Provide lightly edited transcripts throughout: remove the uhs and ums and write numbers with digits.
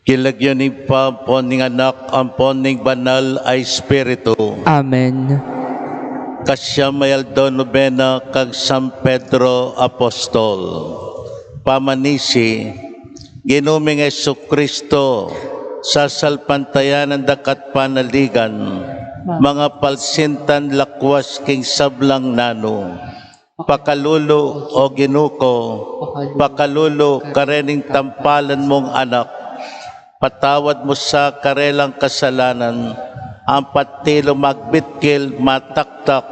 Kilagyan ni Papa ning anak ang poning banal ay Espiritu. Amen. Kasya mayaldo nobena kag San Pedro Apostol. Pamanisi, ginuming Jesucristo sa salpantayan ng dakat panaligan, mga palsintan lakwas king sablang nano. Pakalulo o ginuko, pakalulo karening tampalan mong anak. Patawad mo sa karelang kasalanan, ang patilo magbitkil, mataktak,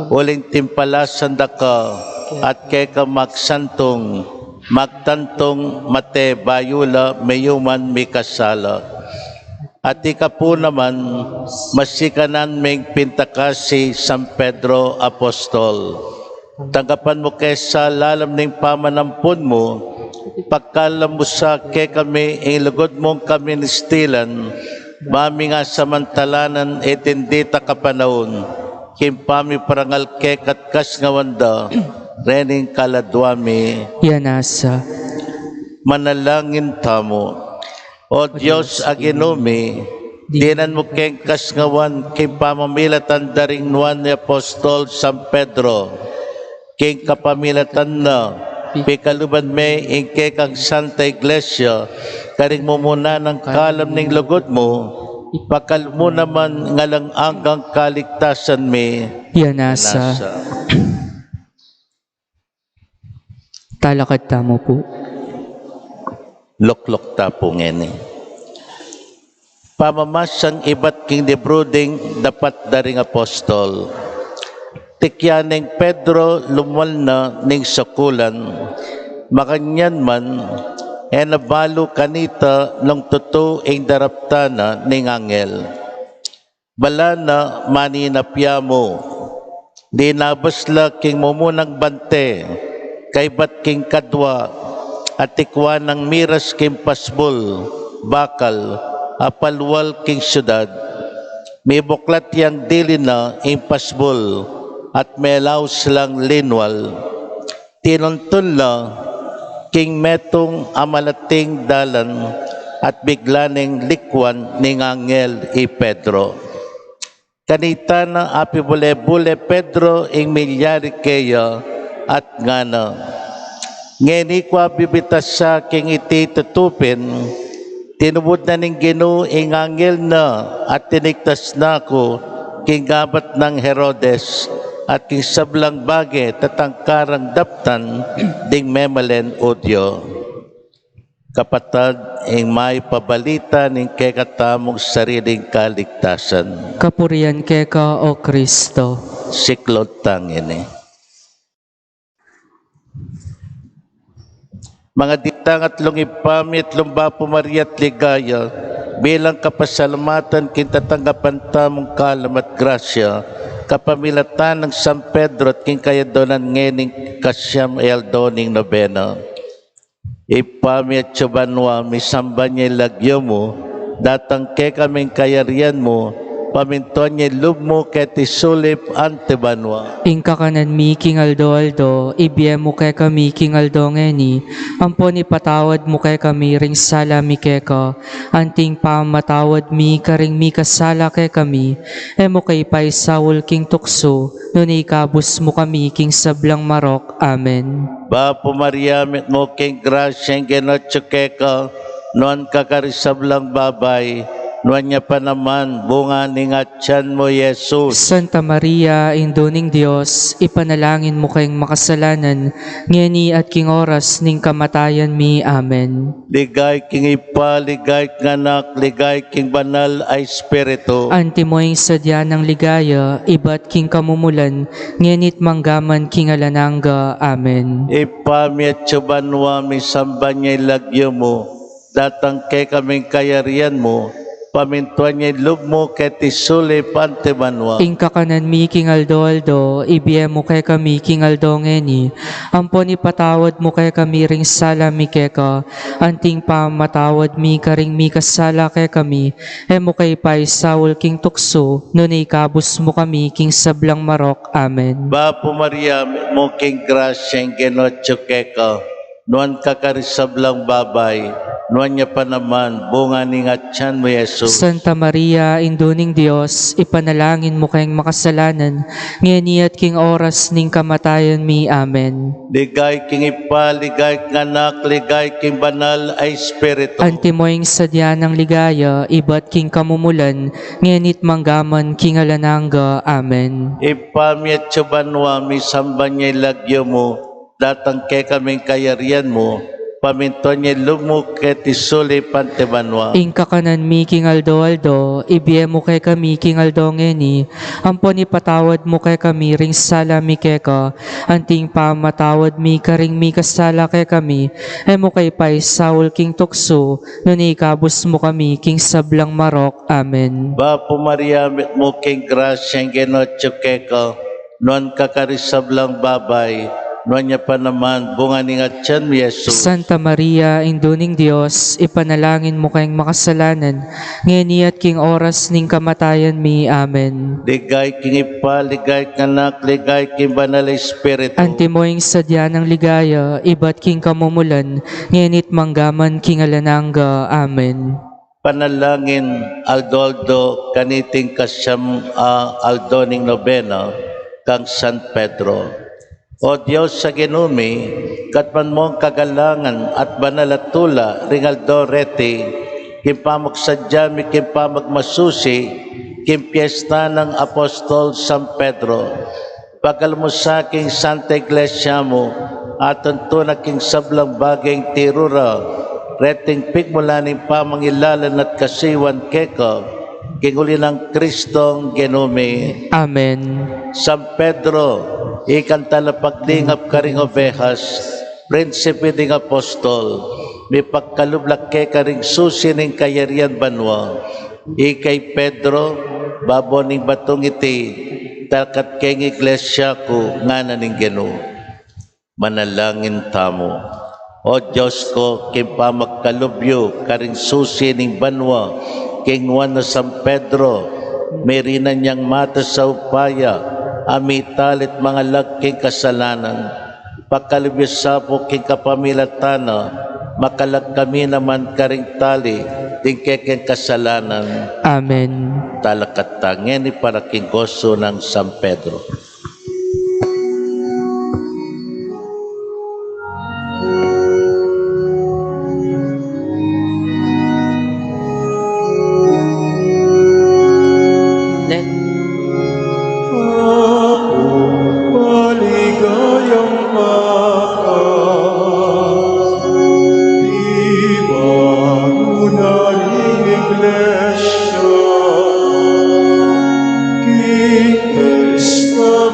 uling timpalasan daka, at keka magsantong, magtantong mate bayula mayuman mikasala. At ika po naman, masikanan ming pintakasi San Pedro Apostol. Tanggapan mo kesa lalam ning pamanampun mo, pagkalam mo sa ke kami, ilugod mong kami nistilan, mami nga samantalanan etindita kapanahon, kimpami parangal ke katkas nga wanda, rening kaladwami. Yanasa. Manalangin tamo. O Diyos aginumi, dinan mo keng kasngawan, kimpamamilatan daring nuan ni Apostol San Pedro, king kapamilatan na, pikaluban me ingke kang Santa Iglesia, karing mo muna ng kalam ning lugod mo, pakal mo naman ngalang anggang kaligtasan me. Yanasa. Talakad tamo po. Loklok tapo ngeni. Pamamasang ibat king debruding dapat daring apostol. Tikyaning Pedro lumal na ning sakulan, makanyan man, nabalo kanita ng totoo ing daraptana ning angel. Bala na maninapya mo, di nabasla king mumunang bante, kay bat king kadwa, at tikwa ng miras king pasbol, bakal, apalwal king syudad. May buklat yang dili na ing pasbol, at melaw silang linwal. Tinuntun la, king metong amalating dalan, at biglaning likwan ning angel i Pedro. Kanita na api bule-bule Pedro ing milyari kaya, at ngana. Ngeni kwa bibitas sa king iti tutupin, tinubod na ning Ginoo ing angel na, at tiniktas na ko, king gabat ng Herodes, at king sablang bage tatangkarang daptan ding memalen odyo. Kapatad, ing may pabalita ning kekatamong sariling kaligtasan. Kapurian keka o Kristo. Siklod tangini. Mga ditang at lungipami at lumbapo Maria at ligaya, bilang kapasalamatan kintatanggapan tamong kalam at grasya, kapamilatan ng San Pedro at king kayadonan ngening kasyam eldoning nobena. Ipami at subanwa, misamba niya ilagyo mo, datang ke kaming kayarian mo, pamintuan niya lub mo ket isulip ante banwa. Ingka kanan mi king aldo, ibiyem mo kay kami king aldo ngeni, ampon ipatawad mo kay kami ring sala mi keka, anting pamatawad mi karing mi kasala kay kami, mo kay paisawol king tukso, nun ikabus mo kami king sablang marok. Amen. Bapo Maria, met mo king grasyeng genotso keka, noan kakarisablang babay, noan niya pa naman bunga ning atyan mo, Jesus. Santa Maria, Indo ning Dios, ipanalangin mo kayong makasalanan, ngeni at king oras ning kamatayan mi. Amen. Ligay king ipa, ligay king anak, ligay king banal ay espiritu. Antimoing sadya ng ligaya, ibat king kamumulan, ngenit manggaman king alananga. Amen. Ipamiat banwa, mi samba niya ilagyo mo, datang kay kaming kayarian mo, pamintuan niya lub mo ket isulip ante banwa. Ingka kanan mi king aldo, ibiyem mo kay kami king aldo ngeni, ampon ipatawad mo kay kami ring sala mi keka, anting pamatawad mi karing mi kasala kay kami, mo kay paisawol king tukso, nun ikabus mo kami king sablang marok. Amen. Bapo Maria, met mo king grasyeng genotso keka, noan kakarisablang babay, noan niya pa naman bunga ning atyan mo, Jesus. Santa Maria, Indo ning Dios, ipanalangin mo kayong makasalanan, ngeni at king oras ning kamatayan mi. Amen. Ligay king ipa, ligay king anak, ligay king banal ay espiritu. Antimoing sadya ng ligaya, ibat king kamumulan, ngenit manggaman king alananga. Amen. Ipamiat banwa, mi samba niya ilagyo mo, datang kay kaming kayarian mo, pamintuan niya lumo ket isulip ante banwa. Ingka kanan mi king aldo, ibiyem mo kay kami king aldo ngeni, ampon ipatawad mo kay kami ring sala mi keka, anting pamatawad mi karing mi kasala kay kami, mo kay paisawol king tukso, nun ikabus mo kami king sablang marok. Amen. Bapo Maria, met mo king grasyeng genotso keka, noan kakarisablang babay, noan niya pa naman bunga ning atyan mo, Jesus. Santa Maria, Indo ning Dios, ipanalangin mo kayong makasalanan, ngeni at king oras ning kamatayan mi. Amen. Ligay king ipa, ligay king anak, ligay king banal ay espiritu. Antimoing sadya ng ligaya, ibat king kamumulan, ngenit manggaman king alananga. Amen. Panalangin aldo kaniting kasyam aldo ning nobena kang San Pedro. O Diyos sa ginumi, katman mong kagalangan at banalatula ringaldo reti, kimpamag sadyami, kimpamag masusi, kimpiesta ng Apostol San Pedro. Pagkal mo sa aking Santa Iglesia mo, aton tunaking sablang bagay tirura, reting pigmulaning pamangilalan at kasiwan keko, kinguli ng Kristong ginumi. Amen. San Pedro, ikan talapagdingap karing obehas, prinsipe ding apostol, may pagkalublak kay karing susi ning kayarian banwa. Ikay Pedro, babo ning batong iti, takat keng iglesia ko nga ning geno. Manalangin tamo. O Diyos ko, kimpa magkalubyo, karing susi ning banwa, king Juan na San Pedro, merinan niyang mata sa upaya, amitalit mga lagking kasalanan, pagkalubyo sa po king kapamilatana, makalag kami naman karing tali, ting kekeng kasalanan. Amen. Talakatangin ni para king goso ng San Pedro. Maligayang wakas, ibago na ring iglesia, King Cristo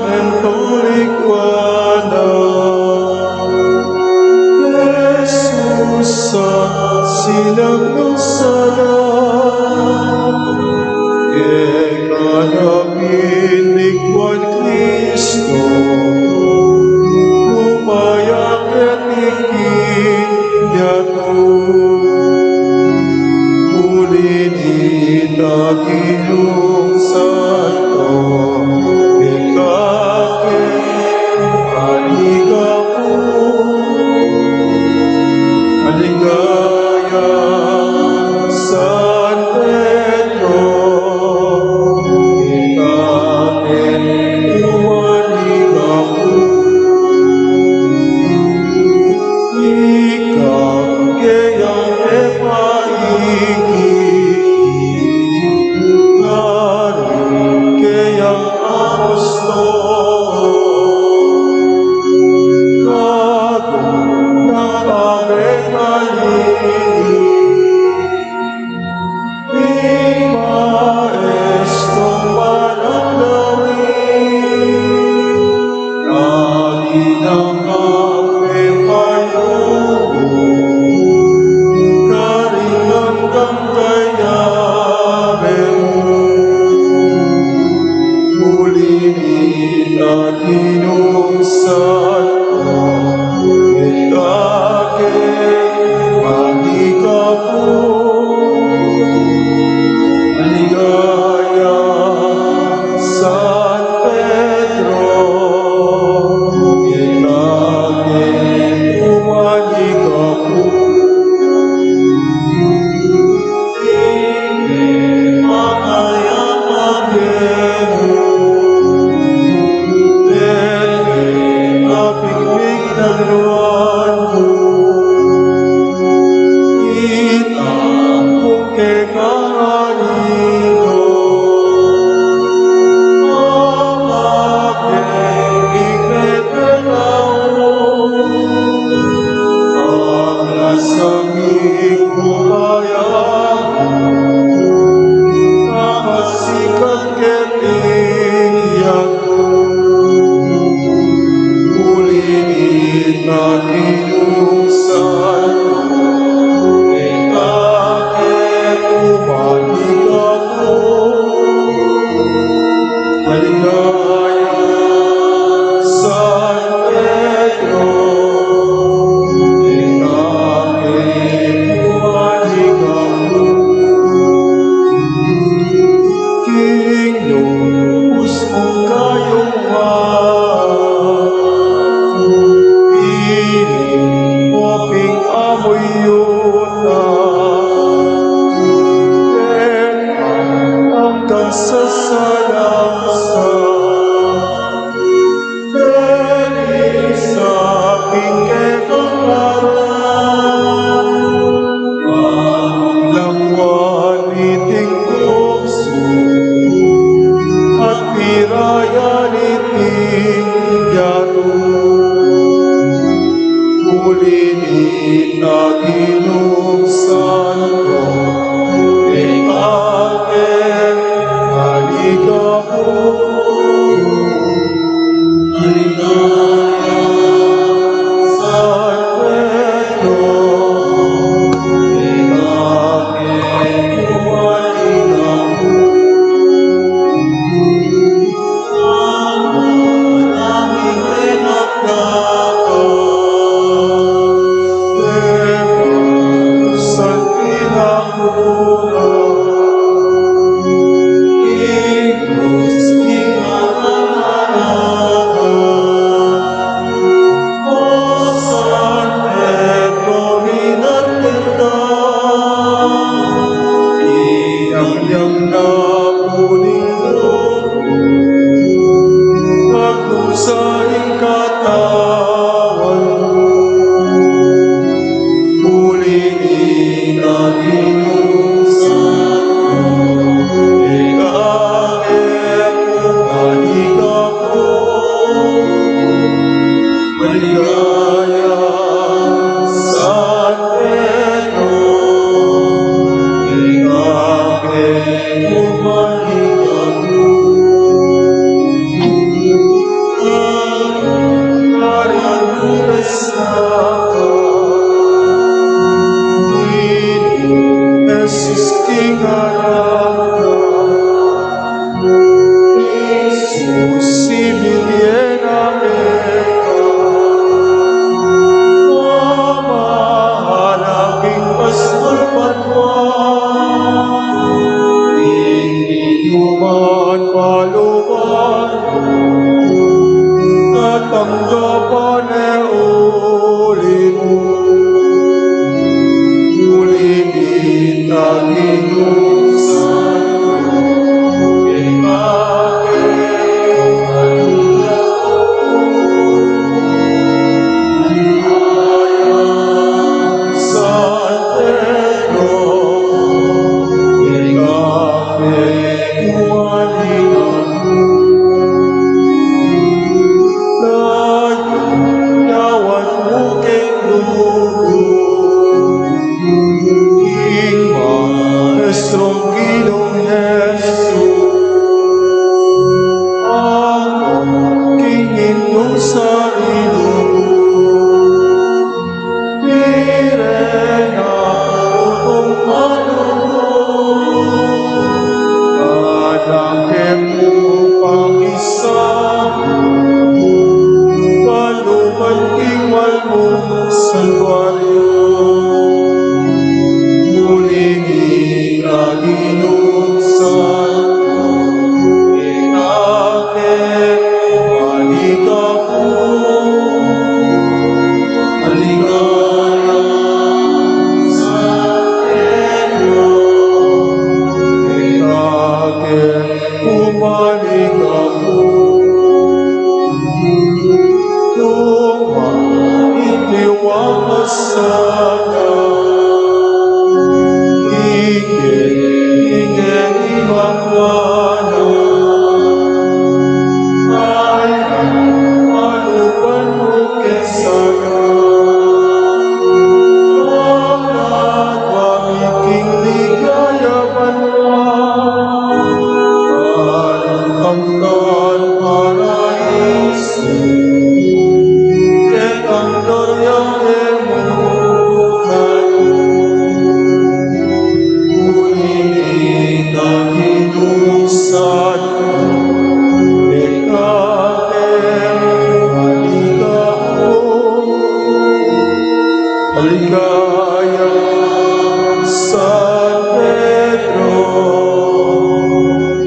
Sa sana ingin imakwano ay anupan mo kesana at pamiking ligaya ang don paraiso et ang gloria emunan ulit ang inusan ekatem maligaya San Pedro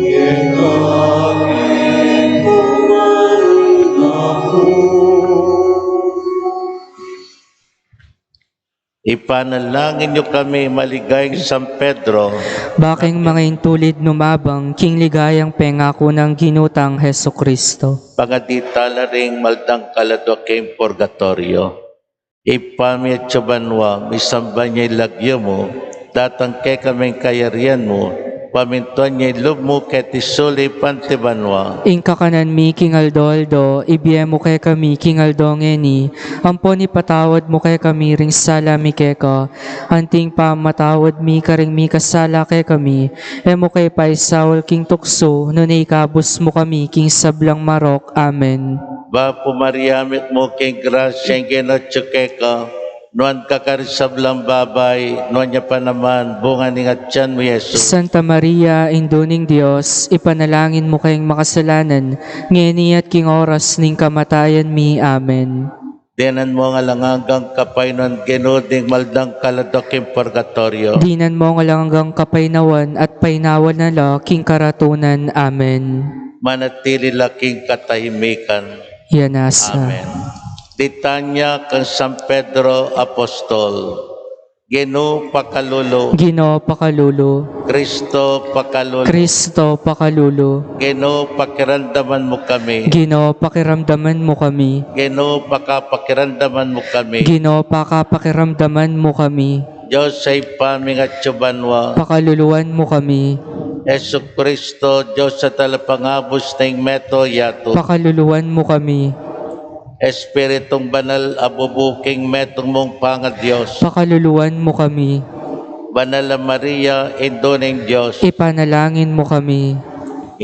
ekatem ako. Ipanalangin niyo kami, maligayang San Pedro, Baking mga intulid numabang, king ligayang pengako ng ginutang Heso Kristo. pangaditala ring maldang kalado king purgatorio. Ipamit banwa, misamba niya ilagyo mo, datang kay kaming kayarian mo, pamintuan niya ilub mo kay tisuli pantibanwa. Ingka kanan mi king Aldo, ibiyem mo kay kami king Aldo ngeni, ampon ipatawad mo kay kami ring sala mi keko, anting pa matawad mi karing mi kasala kay kami, emo kay paisawal king tukso, nun ikabus mo kami king sablang marok, amen. Bapo Mariamit mo king grasyang ginotsyukeka, nuan kakarisablang babay, nuan niya pa naman, bunga ni atyan mo Yesus. Santa Maria, Induning Diyos, ipanalangin mo kayong makasalanan, ngeni at king oras ning kamatayan mi, amen. Dinan mo nga langagang kapay nun ginuding maldang kaladok king purgatorio. Dinan mo nga lang hanggang kapainawan at painawan na la king karatunan, amen. Manatili laking katahimikan. Yanasa. Amen. Ditanya kang San Pedro Apostol, Gino pakalulo, Ginoo pakalulo, Kristo pakalulo, Kristo pakalulo, Gino pakiramdaman mo kami, Ginoo pakiramdaman mo kami, Gino pakapakiramdaman mo kami, Ginoo pakapakiramdaman mo kami, Diyos ay paming at tsubanwa, pakaluluan mo kami, Yesu Kristo, Diyos sa talapangabos na meto yato, pakaluluan mo kami, Espiritong banal abubuking metong mong pangadiyos, pakaluluan mo kami, Banal na Maria, Indoneng Diyos, ipanalangin mo kami,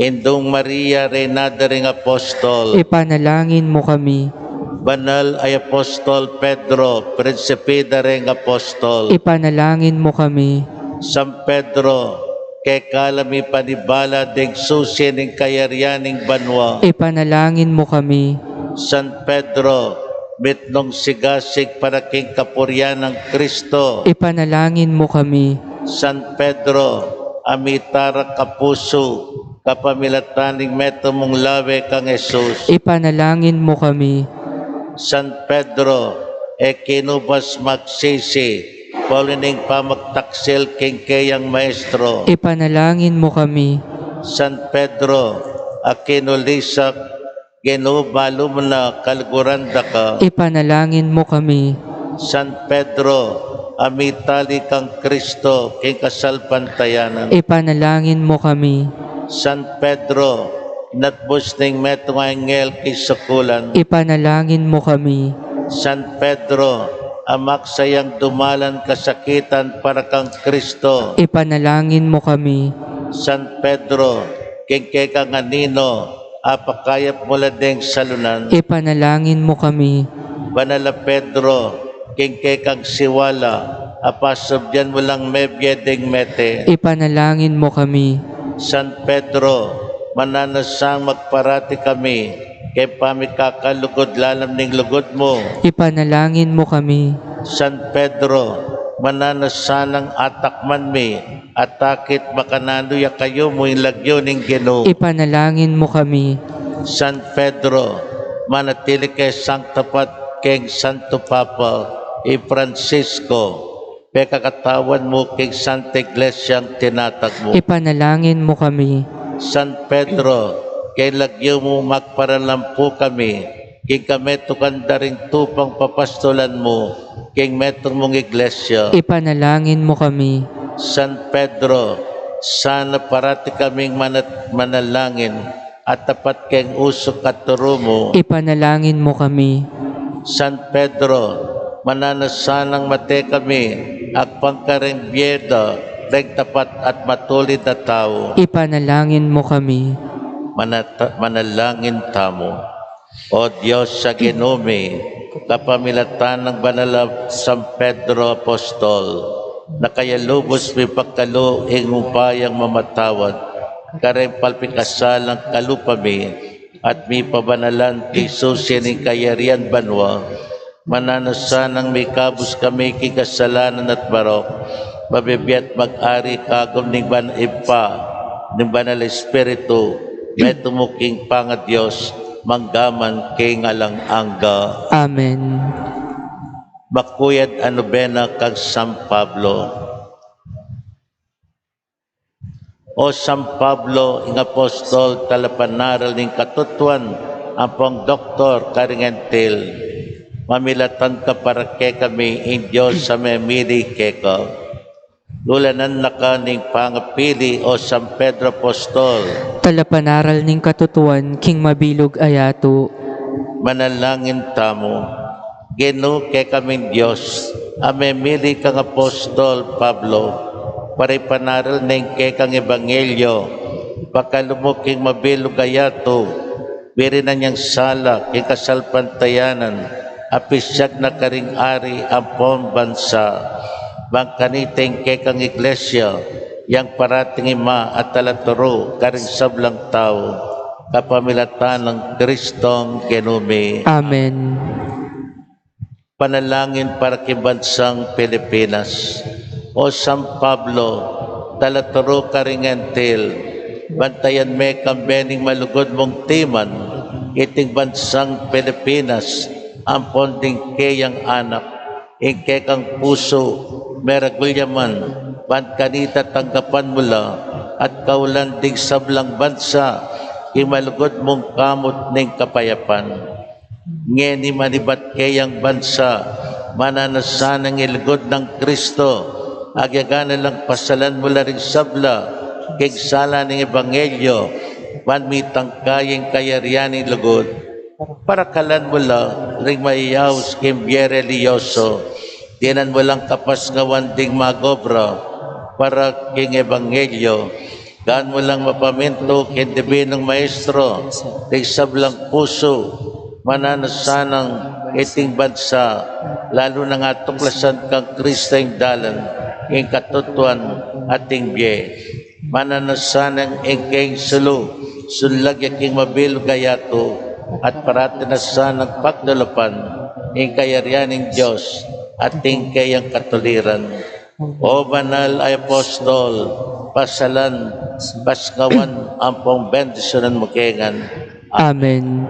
Indong Maria, Reynada ring Apostol, ipanalangin mo kami, Banal ay Apostol Pedro, Prinsipida ring Apostol, ipanalangin mo kami, San Pedro, kay kalami panibala ding susi ning kayaryaning banwa, ipanalangin mo kami, San Pedro, mitnong sigasig para king kapuryan ng Kristo, ipanalangin mo kami, San Pedro, amitara kapuso, kapamilataning meto mong lawe kang Jesus, ipanalangin mo kami, San Pedro, kinubas magsisi, paulining pamagtaksil king kayang maestro, ipanalangin mo kami, San Pedro, akinulisak, ginubalo mo na kalguranda ka, ipanalangin mo kami, San Pedro, amitali kang Kristo, king kasalpantayanan, ipanalangin mo kami, San Pedro, natbus ning metong angel kay sukulan, ipanalangin mo kami, San Pedro, amak sayang dumalan kasakitan para kang Kristo, ipanalangin mo kami, San Pedro, king kang anino, apakayap mula ding salunan, ipanalangin mo kami, Banala Pedro, king kang siwala, apasobyan mo lang mebye ding mete, ipanalangin mo kami, San Pedro, mananasang magparati kami, kay pamikakalugod lalam ning lugod mo, ipanalangin mo kami, San Pedro, mananasanang atakman mi, atakit makananuya kayo mo ilagyo ning Ginoo, ipanalangin mo kami, San Pedro, manatili kay sang tapat kay Santo Papa, Francisco, pekakatawan mo kay Santa Iglesia ang tinatag mo, ipanalangin mo kami, San Pedro, kay lagyo mo magparalampo kami, kay kami tukanda ring tupang papastolan mo, king metong mong iglesia, ipanalangin mo kami. San Pedro, sana parati kaming manalangin at tapat keng usok at turo mo. Ipanalangin mo kami. San Pedro, mananasanang mate kami, agpangkareng biyeda, reng tapat at matulid na tao. Ipanalangin mo kami. Manalangin tamo. O Diyos sa Ginome, kapamilatan ng banal San Pedro Apostol, na kaya lubos may pagkaluing upayang mamatawad, kareng palpikasalang kalupami, at may pabanalan ti susi ni kayarian banwa, mananasanang may kabus kami kikasalanan at barok, mabibiyat mag-ari kagom ning ning banal Espiritu, metumuking panga Diyos, manggaman kay ngalang angga. Amen. Bakuyad anobena kag San Pablo. O San Pablo, ing apostol, talapanaral ning katutuan, ampong doktor karingentil, mamilatan ka para kay kami, in Diyos sa memili keka. Lulanan na ka ning pangapili, o San Pedro Apostol, Talapanaral ning katutuan, king mabilog ayato. manalangin tamo. Geno kay kaming Diyos, amemili kang Apostol Pablo, paripanaral ning kay kang Ebanghelyo, pakalumuking mabilog ayato, biri na niyang sala, king kasalpantayanan, apisyag na karing ari ang bansa, bangkaniting kay kang iglesia, yang parating ima at talaturo, karing sablang tao, kapamilatan ng Kristong Ginome. Amen. Panalangin para kay bansang Pilipinas. O San Pablo, talaturo karingentil, bantayan me kambening malugod mong timan, iting bansang Pilipinas, ang ponding kayang anak, ingke kang puso, meragulyaman, kanita tanggapan mula, at kaulanding sablang bansa, imalugod mong kamot ning kapayapan. Ngeni manibat kayang bansa, mananasanang ilugod ng Kristo, agyagana lang pasalan mula rin sabla, kigsala ng Ebanghelyo, panmitang kayang kayarianing lugod, para kalan mula ring maiyaws kimbiye religyoso, dinan mo lang kapas ngawan ding magobra, para king Ebanghelyo, gaan mo lang mapaminto kindibinong maestro, ring sablang puso, mananasanang iting bansa, lalo na nga tuklasan kang Kristo yung dalan, yung katutuan ating biye. Mananasanang ingkeng sulag yaking mabilog gayato, at parati na sanang pagdalapan, yung kayarianing Diyos, ating kayang katuliran. O banal ay apostol, pasalan, pasgawan, ampong bendisyonan mo kengan. Amen.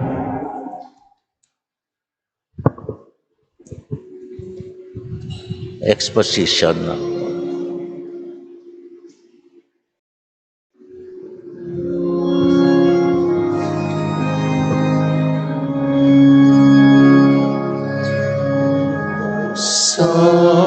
Exposition. Sacramentum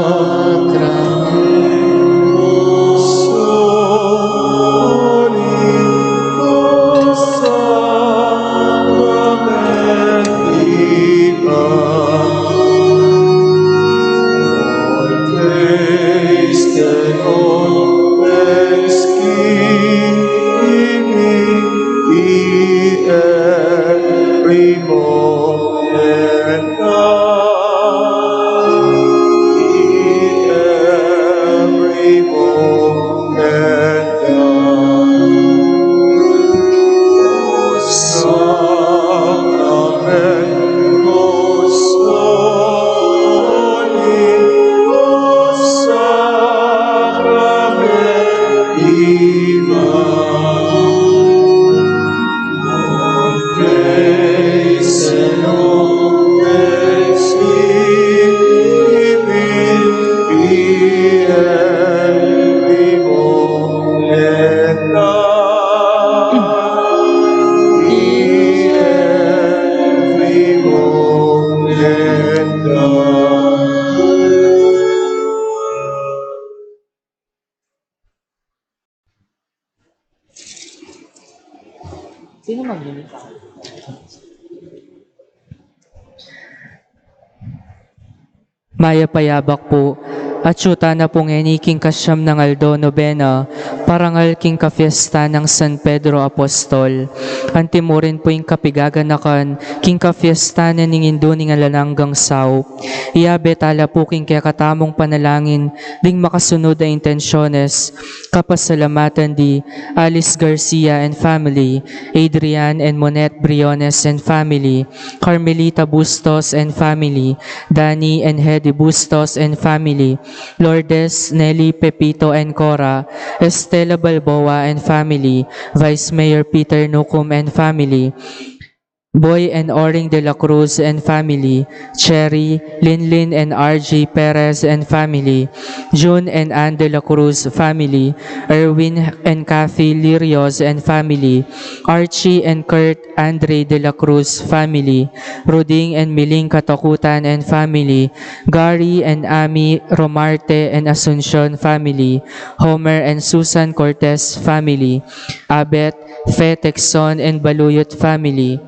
Maya payabak po, at syuta na pong king kasyam ng Aldo Novena, parangal king kafiesta ng San Pedro Apostol. Antimurin po yung kapigaganakan, king kafiesta na ningindo ning alananggang saw. Iabe tala po king kaya katamong panalangin, ding makasunod na intensyones, kapasalamatan di Alice Garcia and family, Adrian and Monette Briones and family, Carmelita Bustos and family, Danny and Hedy Bustos and family, Lourdes, Nelly, Pepito, and Cora, Estela Balboa and family, Vice Mayor Peter Nucum and family, Boy and Oring de la Cruz and family, Cherry, Linlin and RG Perez and family, June and Ann de la Cruz family, Erwin and Kathy Lirios and family, Archie and Kurt Andre de la Cruz family, Ruding and Miling Katakutan and family, Gary and Ami Romarte and Asuncion family, Homer and Susan Cortez family, Abet, Fe Texon and Baluyot family,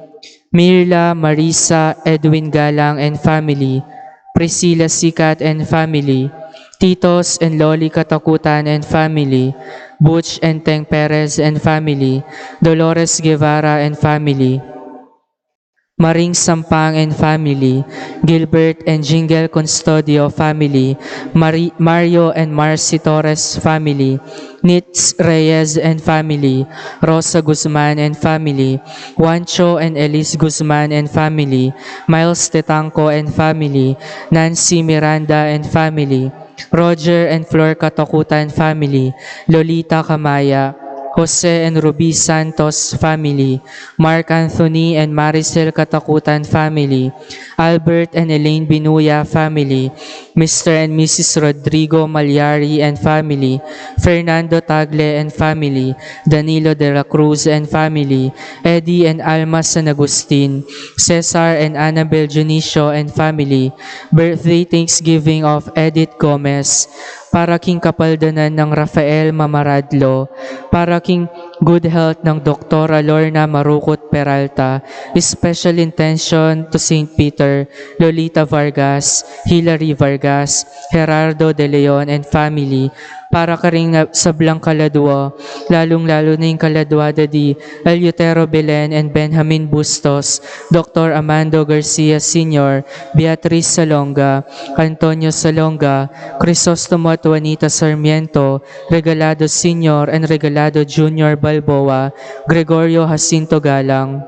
Mirla, Marisa, Edwin Galang and family, Priscilla Sikat and family, Titos and Loli Katakutan and family, Butch and Teng Perez and family, Dolores Guevara and family, Maring Sampang and family, Gilbert and Jingle Custodio family, Mario and Marcy Torres family, Nitz Reyes and family, Rosa Guzman and family, Juancho and Elise Guzman and family, Miles Tetanco and family, Nancy Miranda and family, Roger and Flor Katakutan family, Lolita Kamaya, Jose and Ruby Santos family, Mark Anthony and Maricel Katakutan family, Albert and Elaine Binuya family, Mr. and Mrs. Rodrigo Malyari and family, Fernando Tagle and family, Danilo de la Cruz and family, Eddie and Alma San Agustin, Cesar and Annabel Junicio and family, birthday Thanksgiving of Edith Gomez, para king kapaldanan ng Rafael Mamaradlo, para king good health ng Dr. Lorna Marukot Peralta, special intention to St. Peter, Lolita Vargas, Hilary Vargas, Gerardo De Leon and family, para ka rin sa Blancaladua, lalong-lalo na yung kaladuada di Eleuterio Belen and Benjamin Bustos, Dr. Amando Garcia Sr., Beatriz Salonga, Antonio Salonga, Crisostomo at Juanita Sarmiento, Regalado Sr. and Regalado Jr. Balboa, Gregorio Jacinto Galang,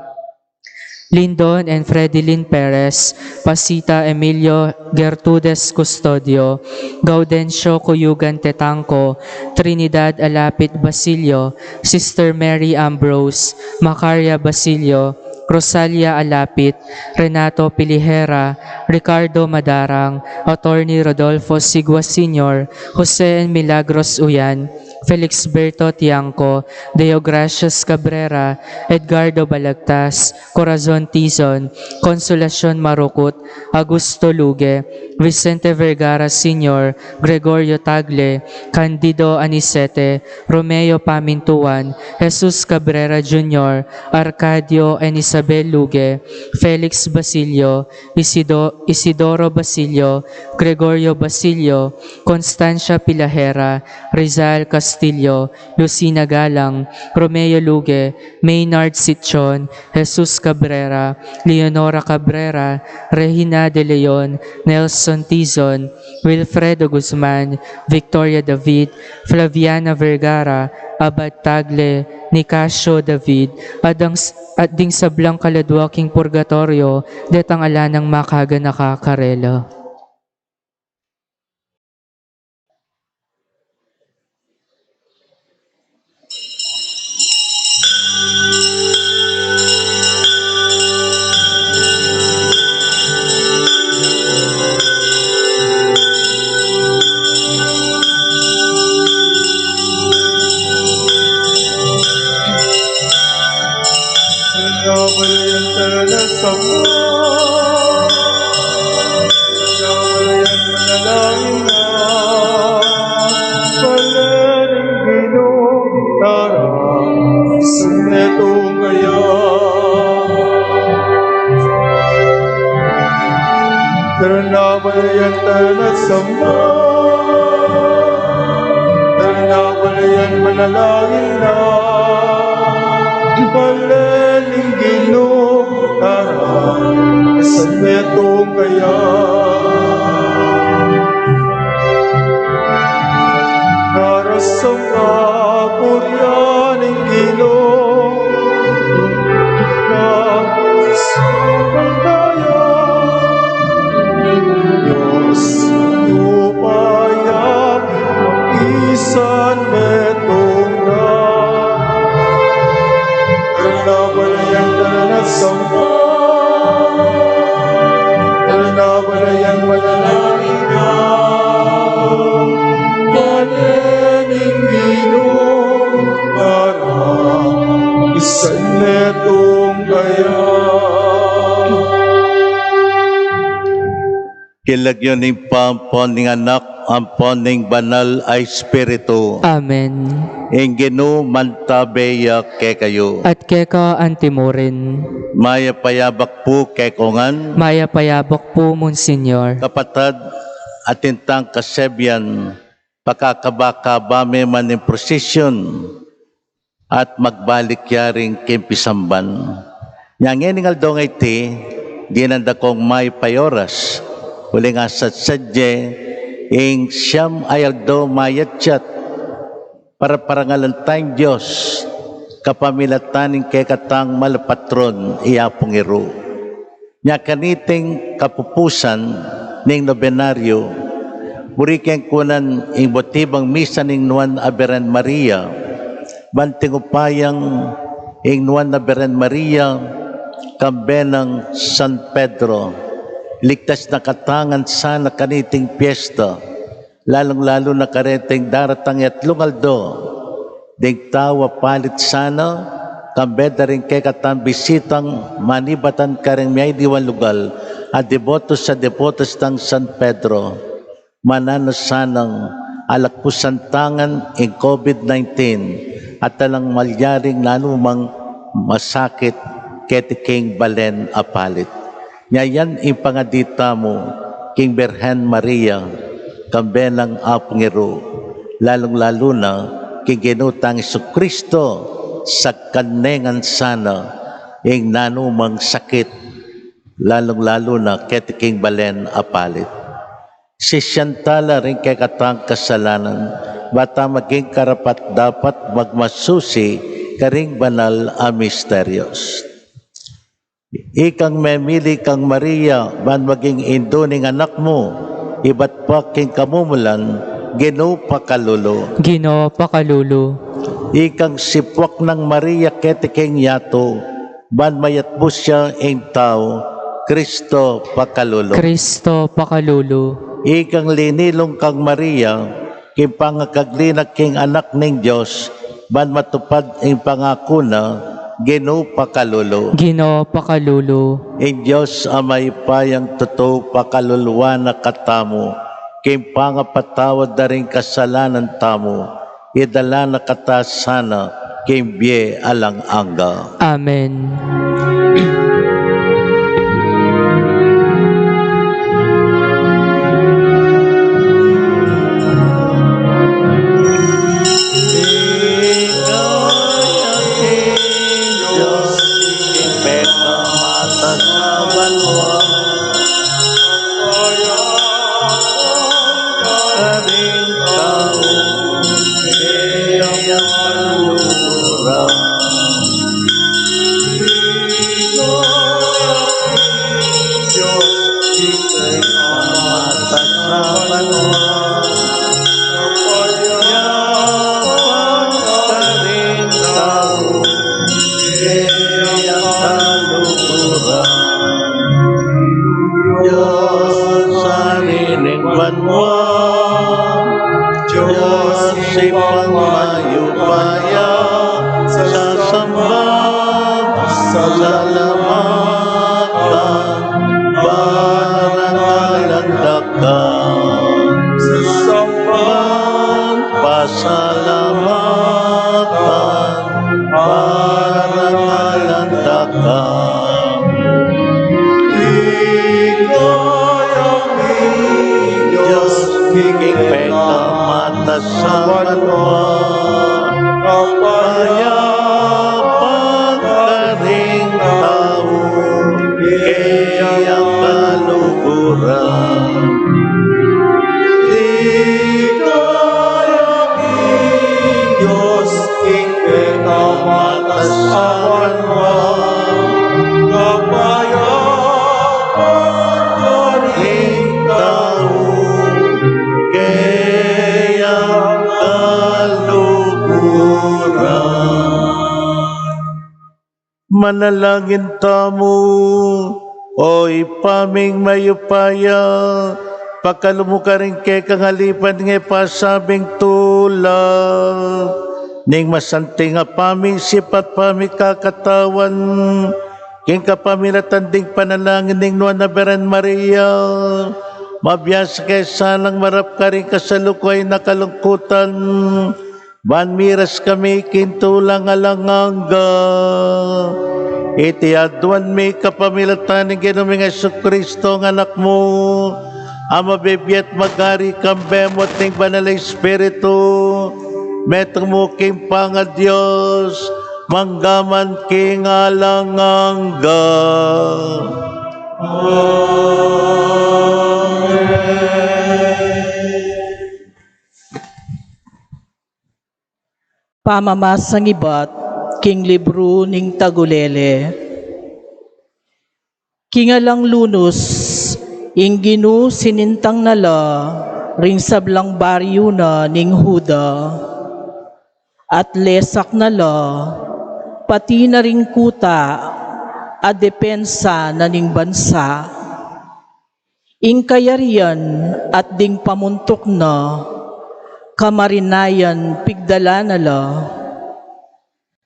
Lindon and Fredilyn Perez, Pasita Emilio Gertudes Custodio, Gaudencio Cuyugan Tetanco, Trinidad Alapit Basilio, Sister Mary Ambrose, Macaria Basilio, Rosalia Alapit, Renato Pilihera, Ricardo Madarang, Attorney Rodolfo Sigua Sr., Jose and Milagros Uyan, Felix Berto Tiangco, Deogracias Cabrera, Edgardo Balagtas, Corazon Tizon, Consolacion Marukut, Augusto Luge, Vicente Vergara Sr., Gregorio Tagle, Candido Anisete, Romeo Pamintuan, Jesus Cabrera Jr., Arcadio and Isabel Luge, Felix Basilio, Isidoro Basilio, Gregorio Basilio, Constancia Pilahera, Rizal Castillo, Lucina Galang, Romeo Luge, Maynard Sitchon, Jesus Cabrera, Leonora Cabrera, Regina De Leon, Nelson Tizon, Wilfredo Guzman, Victoria David, Flaviana Vergara, Abad Tagle, Nicasio David, at ding sa Blancaladwaking Purgatorio, detang ala ng makaga nakakarela. Nabayantala sa Taranabalayan tanan sama. Taranabalayan manalangin na. Balening ginugara sa netong kaya. Karasang kapuryan ng ginugara sa kaya. Diyos, upaya isan metong na. Taranabalayan tanan sama. Taranabalayan manalangin na. Balening ginugara isan metong kaya. Kilagyon ng pampon ng anak, ampon ng banal ay Espiritu. Amen. Inginu mantabeya ke kayo. At keka antimorin. Maya payabak po kay kongan, Maya payabak po, Monsignor. kapatad at intang kasebyan, pakakabaka bame man ng prosesyon at magbalik yaring kimpisamban. Yang nga dong iti, ginanda kong may payoras, uli nga sa sadye, ing siyam ayaldo mayatsyat, para parangalan tayong Diyos, kapamilataning kay katang malapatron, iyapong iro. Nya kaniting kapupusan ning nobenaryo, murikeng kunan ing botibang misa ning Nuan Aberen Maria, banting upayang ing Nuan Aberen Maria, kambenang San Pedro, ligtas na katangan sana kaniting piyesta, lalong-lalo na kareteng daratang yatlong aldo, ding tawa palit sana, kambeda rin kay katang bisitang manibatan kareng may diwan lugal, at debotos sa depotos ng San Pedro, manano sanang alakpusan tangan in COVID-19, at talang malyaring nanumang masakit ketiking balen apalit. Ngayon ipangadita mo, King Birhen Maria, kambenang apngero, lalong-lalo na king ginutang Jesucristo sa kanengan sana, ing nanumang sakit, lalong-lalo na ketiking balen apalit. Si Shantala rin kay katang kasalanan, bata maging karapat dapat magmasusi karing banal a misteryos. Ikang memili kang Maria, ban maging indoning anak mo, iba't pa king kamumulan, Ginoo pakalulo. Ginoo pakalulo. Ikang sipwak ng Maria ketiking yato, ban mayat mo siya ing tao, Kristo pakalulo. Kristo pakalulo. Ikang linilong kang Maria, king pangakaglinag king anak ning Diyos, ban matupad ing pangako na, Ginoo pakalulo. Ginoo pakalulo. Ing Diyos amay payang totoo pakaluluwa na katamo, king pangapatawad na rin kasalanan tamo, idala na katasana, king biye alang angga. Amen. Sa Manalangin tamo, oy paming mayupaya, pagkalumo ka rin kay kangalipan nga pasabing tulad, ning masanting nga paming sipat paming kakatawan, king kapamilatanding panalangin ning Nuana Beren Maria, mabiyas kay salang marap ka rin kasalukoy na kalungkutan, manmiras kami kintulang alanganga. Iti aduan mi kapamilatan ng Ginoong Jesucristo ng anak mo, ama bibiyat magari kambemot ng banal na Espiritu, metong mo king panga Diyos, manggaman king alanganga. Pamamasang ibat, king libro ning Tagulele. Kingalang lunos, ingginu sinintang nala, ring sablang baryo na ning Huda. At lesak nala, pati na ring kuta, a depensa na ning bansa. Ingkayarian at ding pamuntok na, kamarinayan pigdala nala.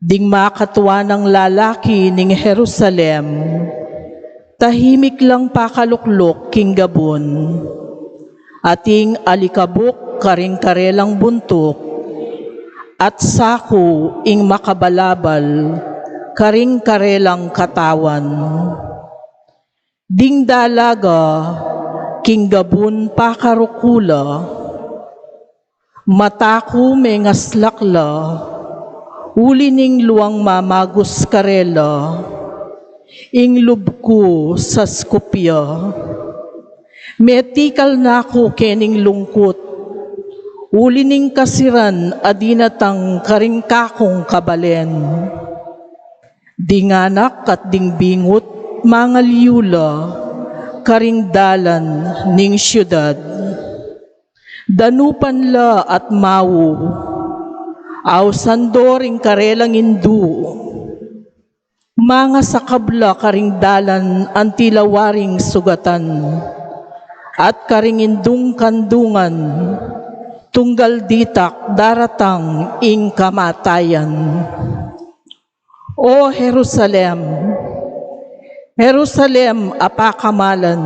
Ding makatwa ng lalaki ning Jerusalem, tahimik lang pakaluklok king gabon, ating alikabok karing karelang buntok, at sako ing makabalabal karing karelang katawan. Ding dalaga king gabon pakarukula, matako mengaslakla, uli ning luang mamagos karela, ing lubko sa Skopya. Metikal na ko kening lungkot, uli ning kasiran adinatang karingkakong kabalen. Dinganak at dingbingot, mga liyula, karingdalan ning syudad. Danupan la at mawu, aw sandoring karelang indu, mga sakabla karing dalan antilawaring sugatan, at karing indung kandungan, tunggal ditak daratang ing kamatayan. O Jerusalem, Jerusalem apakamalan,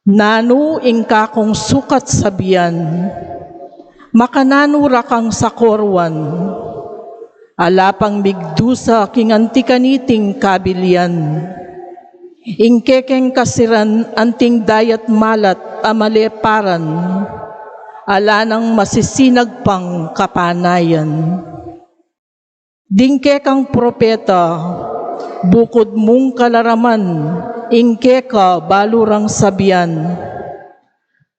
nano ing kakong sukat sabian, makananura kang sakorwan, alapang bigdusa king antikaniting kabilian, ingkekeng kasiran anting dayat malat amaleparan, alanang masisinag pang kapanayan. Dingkekang propeta, bukod mong kalaraman, ingkeka balurang sabian,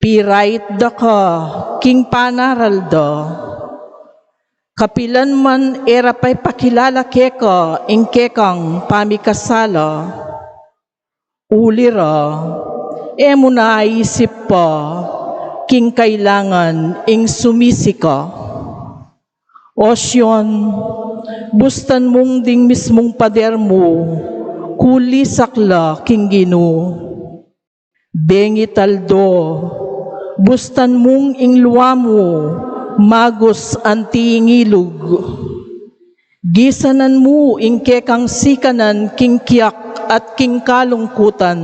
pirait da ka, king panaral da. Kapilan man era pa'y pakilala keka, ingkekang pamikasala. Ulira, emo na isip pa, king kailangan ing sumisika. Osyon, bustan mong ding mismong pader mo, kulisakla king Gino. Bengitaldo, bustan mong ingluwa mo, magos antiingilog. Gisanan mo ingkekang sikanan king kiyak at king kalungkutan.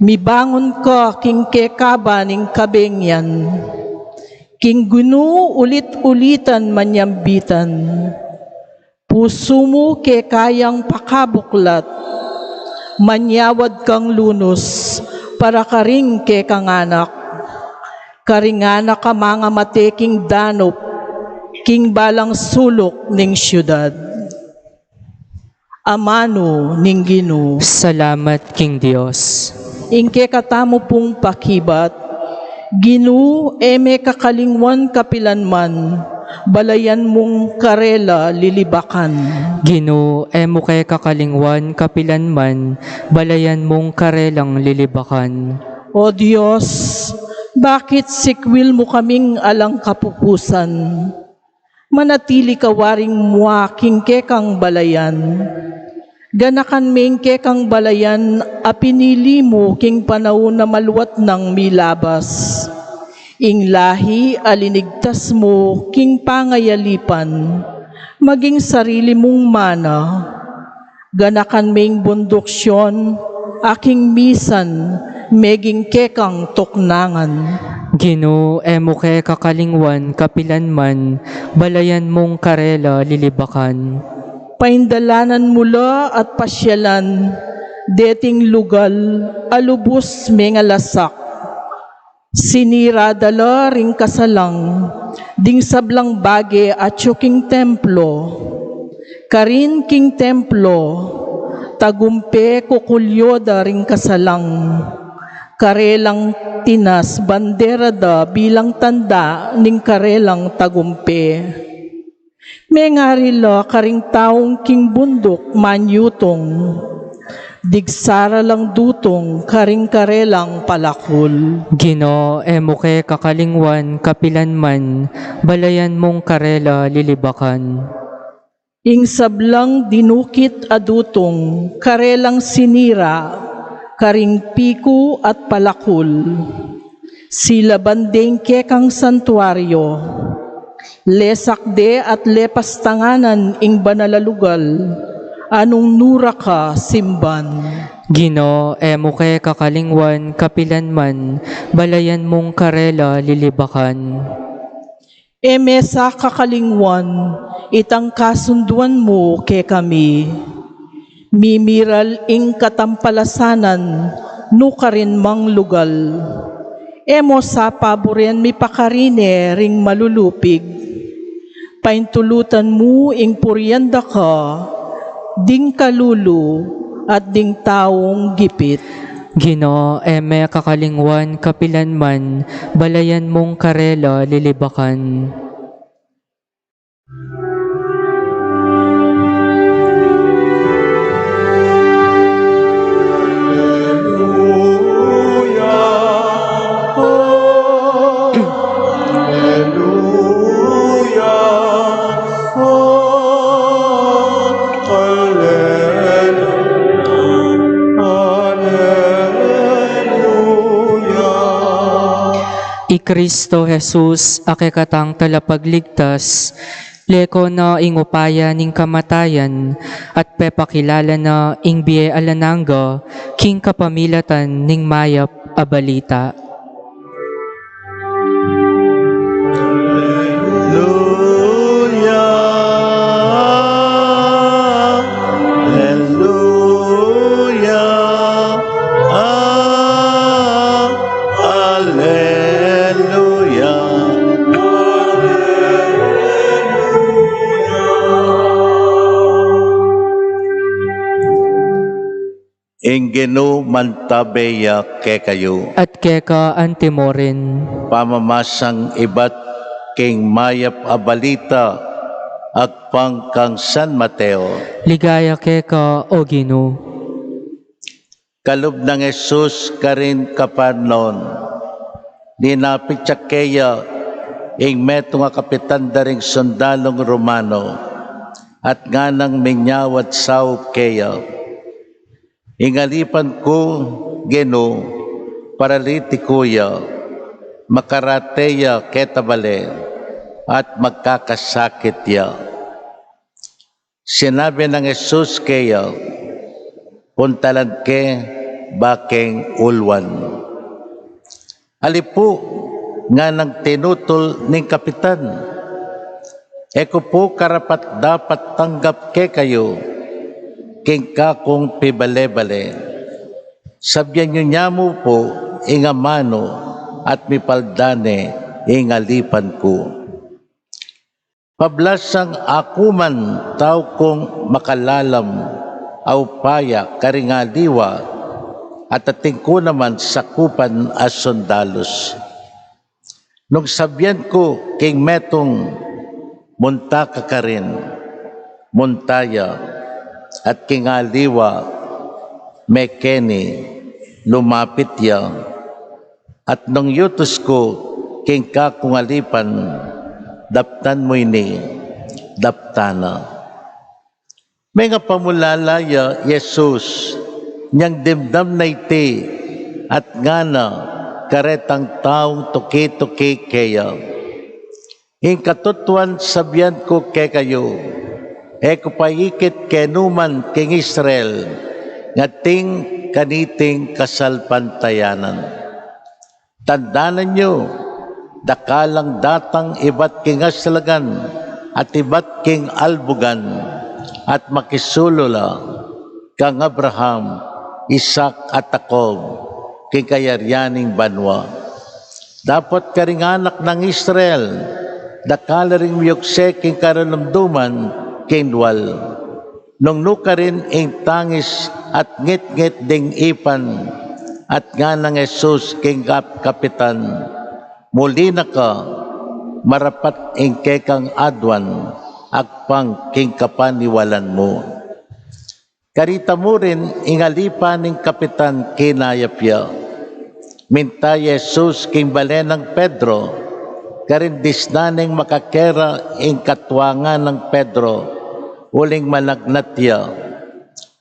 Mibangon ka king kekaba ning kabengyan. King gunu ulit-ulitan manyambitan. Puso mo kekayang pakabuklat. Manyawad kang lunos para karing kekang anak. Karinganak ka mga mateking danop, king balang sulok ning syudad. Amano ning Gino, Salamat King Diyos. ingke katamo pong pakibat, Gino eme kakalingwan kapilanman, balayan mong karela lilibakan. Gino, emo kay kakalingwan kapilanman, balayan mong karelang lilibakan. O Diyos, bakit sikwil mo kaming alang kapupusan? manatili ka waring mua king kekang balayan. Ganakan ming kekang balayan a pinili mo king panahon na maluwat ng milabas. Ing lahi alinigtas mo king pangayalipan, maging sarili mong mana. Ganakan ming bunduksyon, aking misan, meging kekang tuknangan. Ginoo, emo ke kakalingwan, kapilanman, balayan mong karela, lilibakan. Paindalanan mula at pasyalan, deting lugal, alubos mga lasak. Sinira dala ring kasalang, ding sablang bage at yuking templo. Karin king templo, tagumpe kukulyo da ring kasalang. Karelang tinas bandera da bilang tanda ning karelang tagumpe. Mengarila karing taong king bundok manyutong, digsara lang dutong karing karelang palakol. Ginoo, emo ke kakalingwan, kapilanman, balayan mong karela, lilibakan. Ing sablang dinukit adutong, karelang sinira, karing piku at palakol. Sila bandeng kekang santuaryo, lesakde at lepastanganan ing banalalugal, anong nura ka simban. Ginoo, emo ke kakalingwan, kapilanman, balayan mong karela, lilibakan. Eme sa kakalingwan, itang kasunduan mo ke kami. Mimiral ing katampalasanan, nukarin mang lugal. Emo sa paboren mi pakarine ring malulupig. Paintulutan mo ing puryanda ka, ding kalulu at ding taong gipit. Ginoo, eme kakalingwan, kapilanman, balayan mong karela, lilibakan. I Kristo Jesus, akekatang talapagligtas, leko na ingupaya ning kamatayan, at pepakilala na ing biye alananga, king kapamilatan ning mayap abalita. Ingenu mantabeya ke kayo, At keka antimorin, pamamasang ibat king mayap abalita, agpang kang San Mateo. ligaya keka o Ginoo. Kalub ng Jesus karin kapanon, ninapit siya kaya, ing meto nga kapitan daring sundalong Romano, at nga nang minyawat sao kaya. Ingalipan ko, Geno, paralitikuya, makarateya ketabale, at magkakasakit ya. Sinabi ng Jesus kaya, puntalan ke baking ulwan. Alipo nga nang tinutol ning kapitan, eko po karapat dapat tanggap ke kayo, king kakong pibale-bale. Sabyan nyo niya mo po, ingamano, at mipaldane, ingalipan ko. Pablasang akuman, tao kong makalalam, aupaya, karingaliwa, at ating ko naman sakupan as sundalos. Nung sabyan ko, king metong, munta ka ka rin, muntaya, at kingaliwa, mekeni, lumapit ya, at nung yutos ko, king kakungalipan, daptan mo ini, daptana. May nga pamulalaya, Jesus, niyang dimdam na iti, at nga na, karetang taong tuki-tuki kaya. In katutuan sabihan ko kay kayo, eko paikit kenuman king Israel, nga ting kaniting kasalpantayanan. Tandaanan nyo, dakalang datang iba't king aslagan at iba't king albugan at makisulula kang Abraham, Isaac at Jacob king kayaryaning banwa. Dapat karing anak ng Israel, dakala ring miyokse king karanamduman king dual. Nung nuka rin ing tangis at ngit-ngit ding ipan at nga ng Jesus king kapitan, muli na ka marapat ing kekang adwan agpang king kapaniwalan mo. Karita mo rin ingalipa ning kapitan kinayapya. Minta Jesus king balenang Pedro, karindis na ning makakera ing katwangan ng Pedro, uling malagnatya,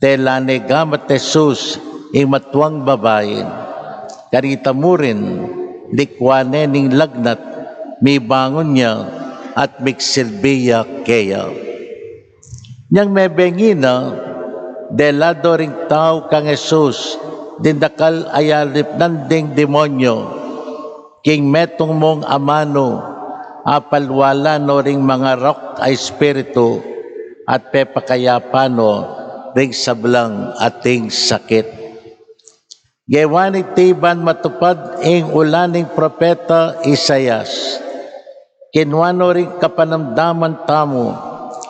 telane gamat Jesus ing matuang babae. Karita mo rin, likwane ning lagnat, may bangon niya at miksilbiya kaya. Niyang mebengina, delado ring tao kang Jesus, dindakal ayalip nanding demonyo, king metong mong amano, apalwala no ring mga rock ay espiritu, at pepakayapano ring sablang ating sakit. Gewanig tiban matupad ing ulaning propeta Isayas, kinwano ring kapanamdaman tamo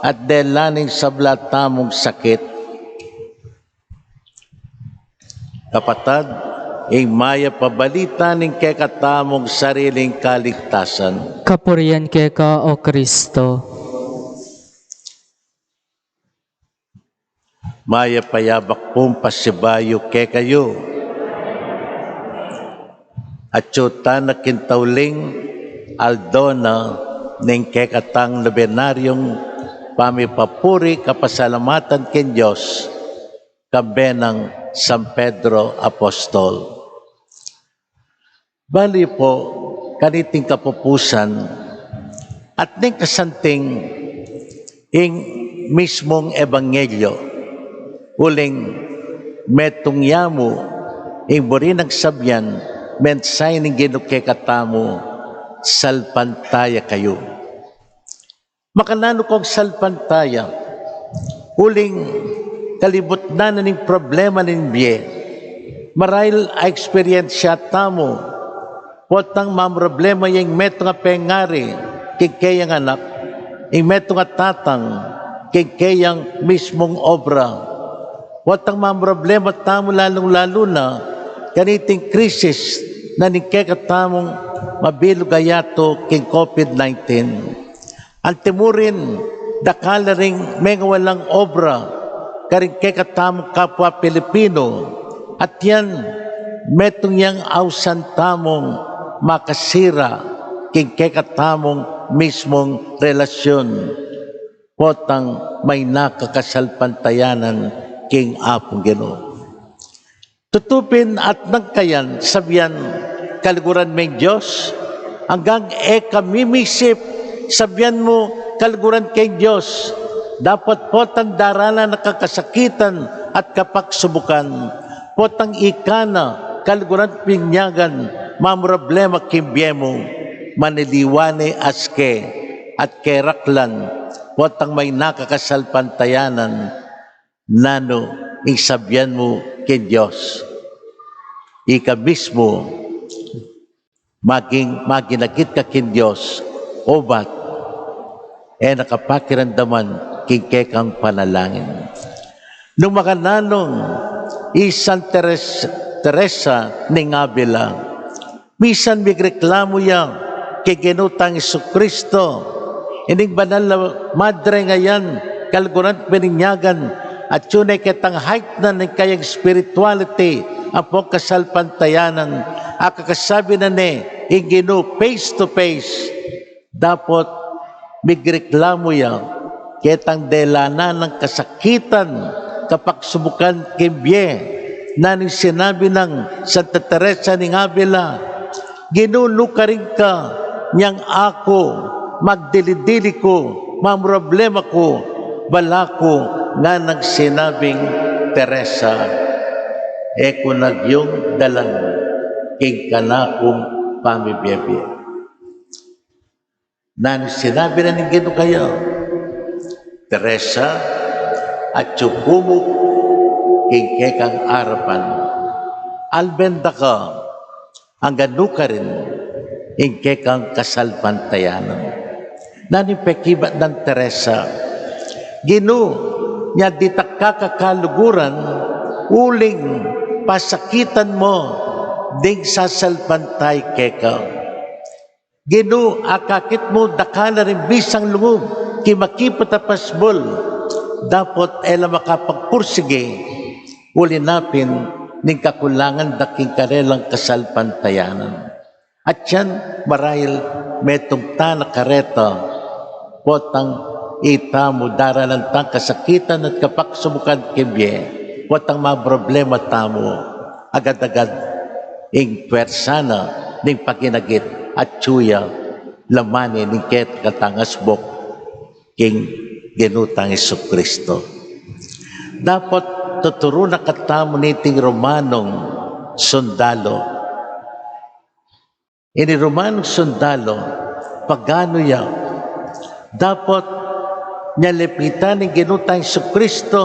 at delaning sabla tamong sakit. Kapatad, ing maya pabalita ning kekatamong sariling kaligtasan. Kapurian keka o Kristo. Maya payabak pong pasibayo ke kayo. At syuta na kintauling aldona ning kekatang nobenaryong pamipapuri kapasalamatan ken Diyos kabenang San Pedro Apostol. Bali po, kaniting kapupusan at ning kasanting ing mismong ebanghelyo uling metong yamu ing burinang sabyan mensay ning ginukekatamo salpantaya kayo. Makanano kong salpantaya uling kalibot na ning problema ning biye. Marahil a experience siya tamo potang mamroblema yung meto nga pengari kikayang anak, yung meto nga tatang kikayang mismong obra. Potang mamroblema tamo lalong-lalo na kaniting krisis na ningkekatamong mabilugayato king COVID-19. Antimurin, dakala ring mga walang obra, karing kekatamong kapwa Pilipino, at yan, metong yang ausan tamong makasira king kekatamong mismong relasyon. Potang may nakakasalpantayanan king apong Ginoo. Tutupin at nagkayan, sabihan, kaliguran may Diyos, hanggang kamimisip, sabihan mo, kaliguran kay Diyos, dapat potang daralan nakakasakitan at kapaksubukan, potang ikana, kaliguran pinyagan, mamroblema kimbyemo, maniliwane aske, at keraklan, potang may nakakasalpantayanan, nano, isabihan mo kay Diyos. Ika mismo, maginagit ka kay Diyos, obat, nakapakirandaman king kekang panalangin. Nung makananong, San Teresa ning Avila, misan migreklamo yan kay Ginutang Jesucristo, ining banal na madre ngayon, kalguran pininyagan, at yun ay kitang height na ng kayang spirituality, ang pagkasalpantayanan, akakasabi na ni, ingino face to face, dapat migreklamo yan, Ketang delana ng kasakitan kapag subukan kimbye na ning sinabi ng Santa Teresa ng Avila, ginuno ka rin ka niyang ako, magdilidili ko, mamroblema ko, balako nga nang sinabing Teresa, eko nagyong dalan king kanakong pamibiyabya. Nang sinabi na ng Ginoo kayo, Teresa, at tsukubok king kekang arapan, albenda ka, ang ganu ka rin, ing kekang kasalpantayanan. Nani pekibat ng Teresa, Ginoo, niya di takakakaluguran, uling pasakitan mo, ding sasalpantay keka. Ginoo, akakit mo dakala rin bisang lungog, kimakipot apasbol, dapat ela makapagpursige, ulinapin ning kakulangan daking karelang kasalpantayanan. At yan, marahil metong na kareta, potang itamo daralan tang kasakitan at kapaksumukan kibye, potang mga problema tamo, agad-agad ing pwersana ning paginagit at tsuya, lamani ning ket katangasbok king ginutang Jesucristo. Dapat tuturo na katamo niting Romanong sundalo. Ini Romanong sundalo, pagano ya, dapat nyalepitan ng ginutang Jesucristo,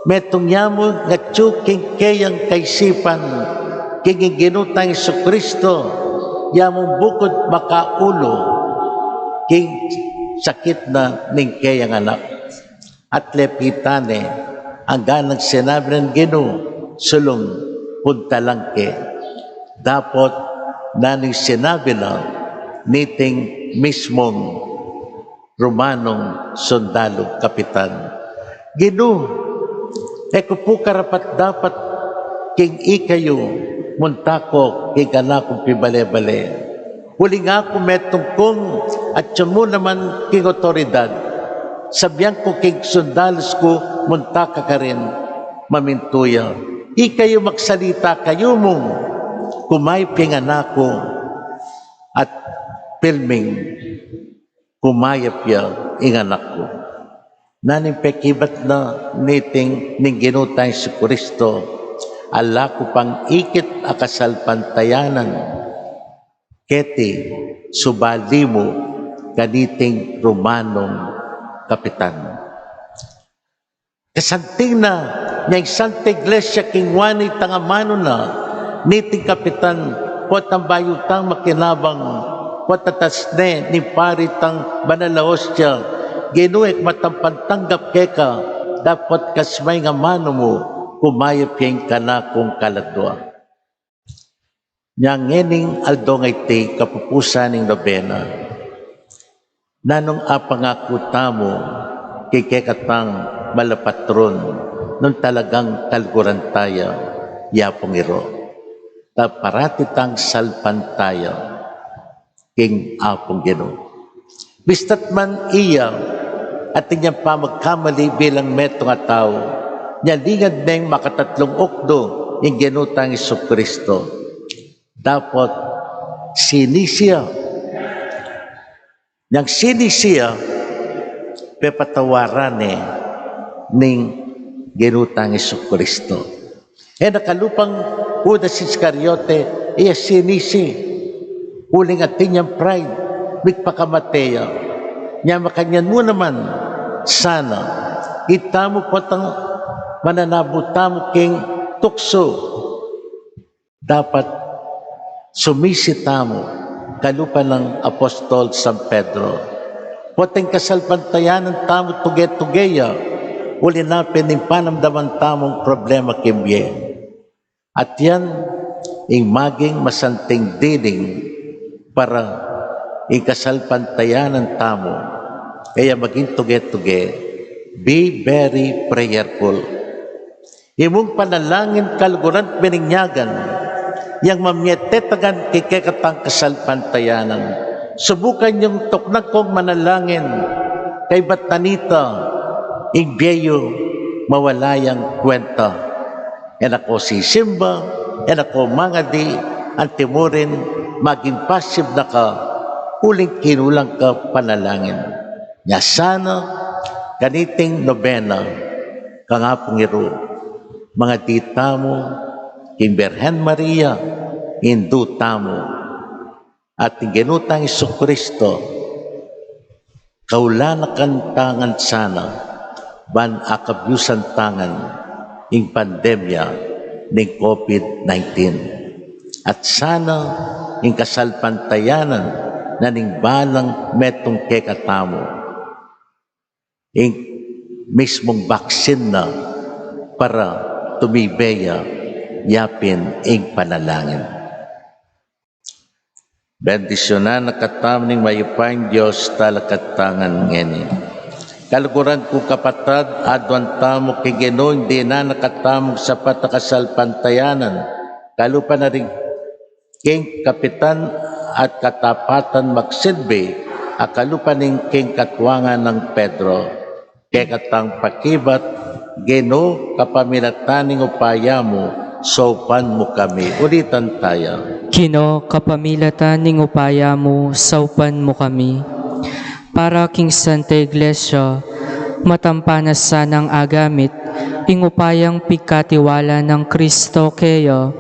metong yamo nga tsuking kayang kaisipan, king ginutang Jesucristo, yamong bukod makaulo, king sakit na ning kayang anak. At lepitane, ang ganang sinabi ng Ginoo, sulong punta lang ke. Dapat naning sinabi na niting mismong Romanong sundalo kapitan. Ginoo, eko po karapat dapat king ikayo muntako king anakong pibale-bale. Huli nga ako metong kong at mo naman king otoridad. Sabihan ko king sundalos ko muntaka ka rin mamintuya. Ikayo magsalita kayo mong kumayping anako at filming kumayap ya ing anak ko. Naning pekibat na niting ning ginutang si Kristo, ala ko pang ikit akasalpantayanan, keti subali mo kaniting Romanong kapitan. Kasanting na niyang Santa Iglesia kingwani tangamano na niting kapitan pot ang bayutang makinabang patatas ni paritang banalahosya ginuek matampantanggap keka dapat kasmay nga mano mo kumayap yung kanakong kaladwa. Niyang ngening aldongay te kapupusan ng nobena nanong apangako tamo kay kekatang malapatron nung talagang talguran tayo yapong iro taparati tang salpan tayo king apong Ginoo. Bistat man iya at inyang pamagkamali bilang metong nga tao, niya lingad na yung makatatlong okdo yung ginutang Jesucristo. Dapat sinisiya. Yang sinisiya, pepatawaran ning ginutang Jesucristo. Nakalupang Judas Iscariote, iya sinisi. Uling at tinyang pride, mikpakamateya. Nya makanyan mo naman, sana, itamo potang mananabutamo king tukso. Dapat sumisitamo, kalupa ng Apostol San Pedro. Poteng kasalpantayan ng tamo tuge-tugeya, ulinapin ng panamdaman tamong problema kimye. At yan, ing maging masanting dining para ikasalpantayan ng tamo, kaya maging tuge-tuge, be very prayerful. Imong panalangin kalguran pininyagan, yang mamyetetagan kikekatang kasalpantayanan. Subukan yung tuknag kong manalangin, kay batanita, igbeyo, mawalayang kwenta. Yan ako si Simba, yan ako mga di, ang timurin, maging pasib na ka, uling kinulang ka panalangin. Nya sana, ganiting nobena, kangapong iro, mga tita mo, king Berhen Maria, Hindu tamo, at ginutang Isukristo, kaulanakan tangan sana, ban akabyusan tangan, ing pandemya ng COVID-19. At sana, ing kasalpantayanan, na ning balang metong kekatamo, ing mismong baksin na, para tumibeya, yapin ing panalangin. Bendisyonan na katam ning mayupang Diyos talakatangan ngeni. Kaluguran ko kapatad, adwan tamo kay Ginoong di na nakatamog sapat na kasalpantayanan, kalupa na rin king kapitan at katapatan magsilbi, akalupa ning king katwangan ng Pedro, kay katang pakibat, Ginoo kapamilataning upaya mo, saupan mo kami. Ulitan tayo. Ginoo kapamilatan ning upaya mo, saupan mo kami. Para king Santa Iglesia, matampanas sanang agamit, ing upayang pigkatiwala ng Kristo keyo,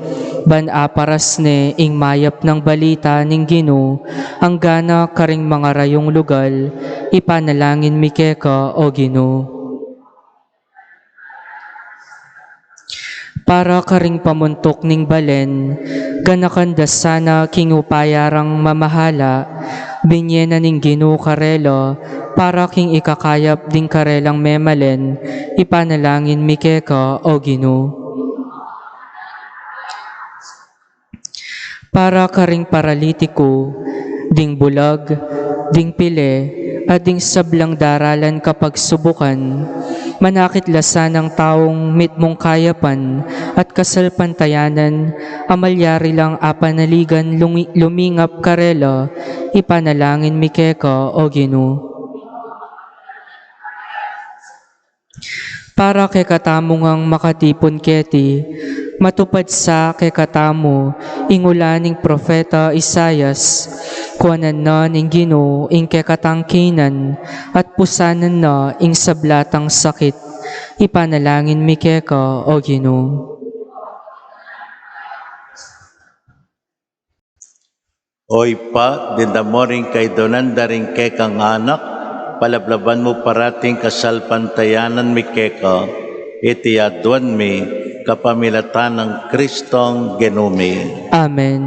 ban aparas ne ing mayap ng balita ning Ginoo, ang gana karing mga rayong lugal, ipanalangin mi keka o Ginoo. Para karing pamuntok ning balen, ganakanda sana king upayarang mamahala, binyena ning Ginoo karelo, para king ikakayap ding karelang memalen, ipanalangin mi keka o Ginoo. Para karing paralitiko, ding bulag, ding pile, at ding sablang daralan kapag subukan, manakit lasan ng taong mitmong kayapan at kasalpantayanan, amalyari lang apanaligan lumingap karela, ipanalangin mi keka o Ginoo. Para kay katamo ngang makatipon keti, matupad sa kay katamo, ingulaning propeta Isayas, kuanan na ning Ginoo ing kay katangkinan, at pusanan na ing sablatang sakit, ipanalangin mi keka o Ginoo. Oy pa, dindamoring kay donan daring kekang anak, palablaban mo parating kasalpantayanan mi keka, iti adwan mi, kapamilatan ng Kristong Ginoo. Amen.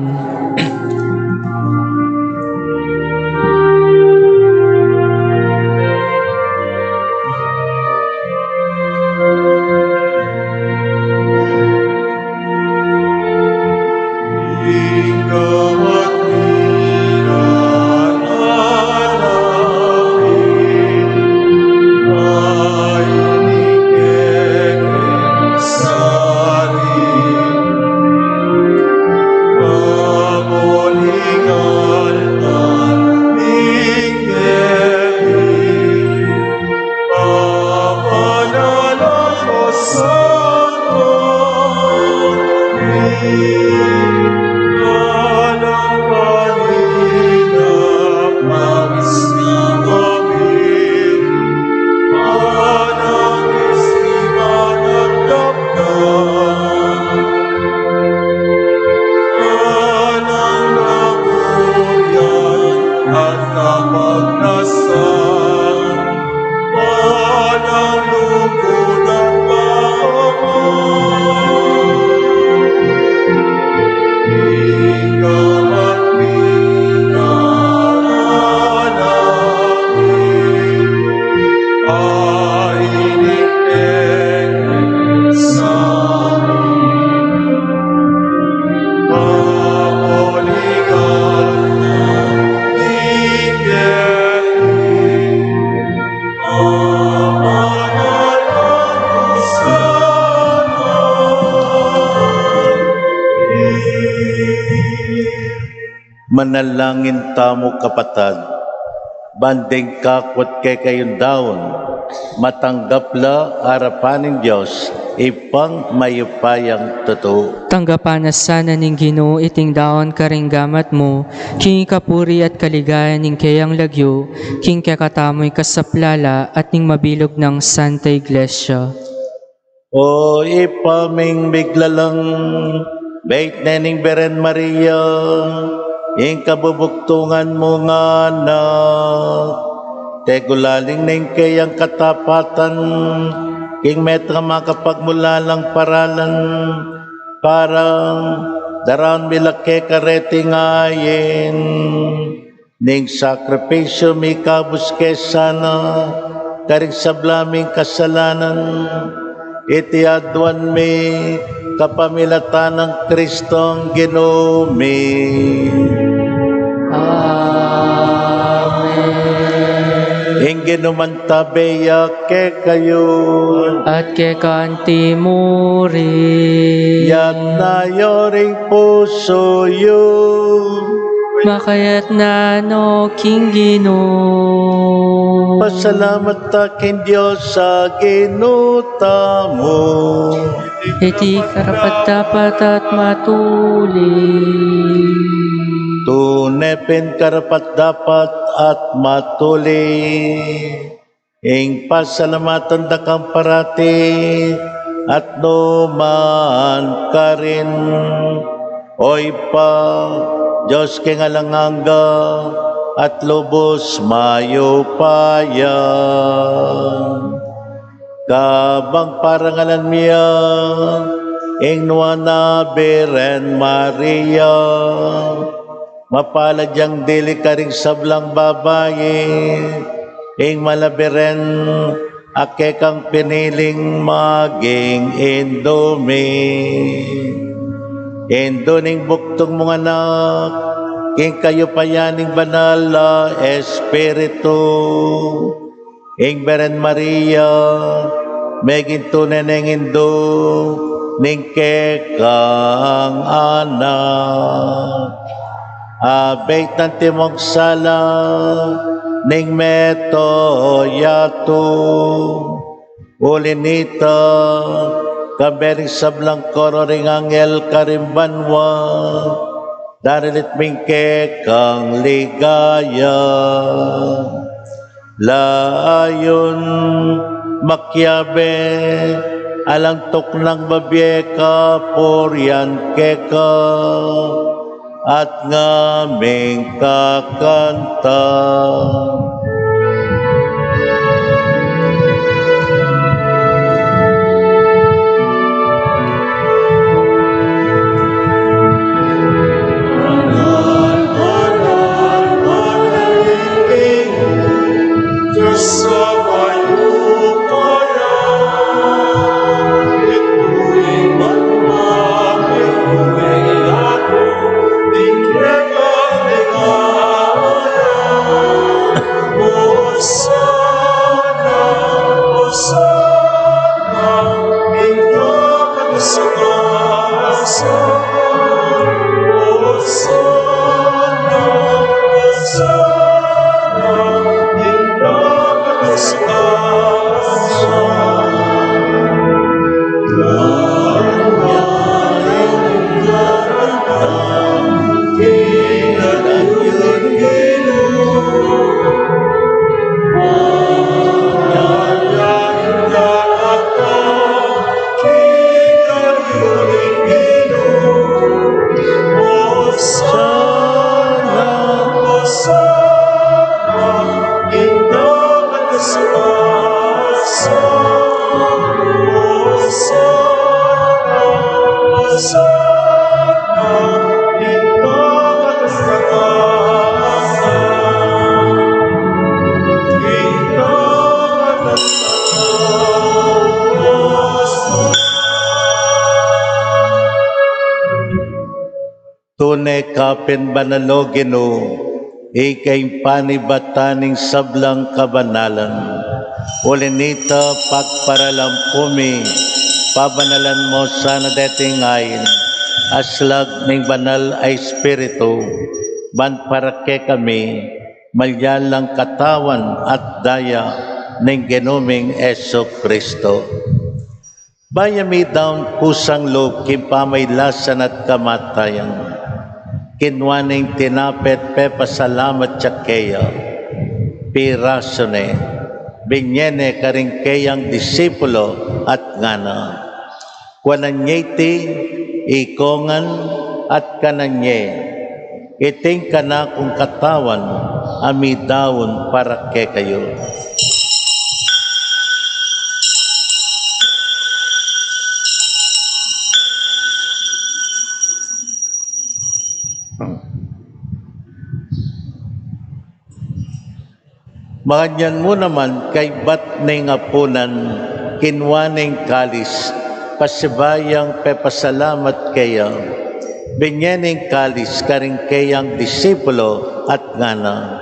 Manalangin tamo kapatad, banding kakot kay kayong daon, matanggapla harapaning Diyos, ipang mayupayang totoo. Tanggapan na sana ning Ginoo iting daon karing gamat mo, king kapuri at kaligayan ning kayang lagyo, king kakatamoy kasaplala at ning mabilog ng Santa Iglesia. O ipaming biglalang bait nening Beren Maria, ing kabubuktungan mo nga anak, tegulaling ning kayang katapatan, king metra makapagmulalang paralan, parang daran milake kareti ngayin, ning sakripisyo mi kabus kesana, karing sablaming kasalanan, iti adwan mi kapamilatan ng Kristong Ginoo mi. Ingin naman tabeya ke kayo, At kay kanti muri, yat na yoring puso yun. makayat na no king Ginoo. Pasalamat takin Diyos sa ginuta mo. Iti karapat-dapat at matuli. Tunepin karapat dapat at matuli. Ing pasalamatan da kang parati at numan ka rin. Oy pa, Diyos king alanganga at lubos mayo payan. Kabang parangalan miya, ing nuana Beren Maria, mapalad yang dili karing sablang babae, ing malaberen ake kang piniling maging indumi. Indoning buktong mong anak, ing kayo payaning banal na Espiritu, ing Beren Maria, megin tuneneng indo, ning kekang anak. Abay ng timog sala, ning meto yato, ulinita, kabering sablang koro ring angel karimbanwa, darilit mingke kang ligaya. Layon makyabe, alang tuknang babyeka, poryan keka, at ngaming kakanta. Tunay kapin banalo Ginoo, ikay panibataning sablang kabanalan. Ulinita pagparalampumi, pabanalan mo sana dating ngayon, aslag ning banal ay espiritu, ban para ke kami, malyalang katawan at daya ng genuming Eso Kristo. Bayami daon kusang loob kimpamaylasan at kamatayan. Kinwaning tinapet pepasalamat tsakeya. Pirasone, binyene karing kayang disipulo at ngana. Kwananyeti, ikongan at kananye. Iting kanakong katawan, amidawon para ke kayo. Makanyan mo naman kay bat ng apunan, kinwaning kalis, pasibayang pepasalamat kaya, binyening kalis karing kayang disipulo at ngana,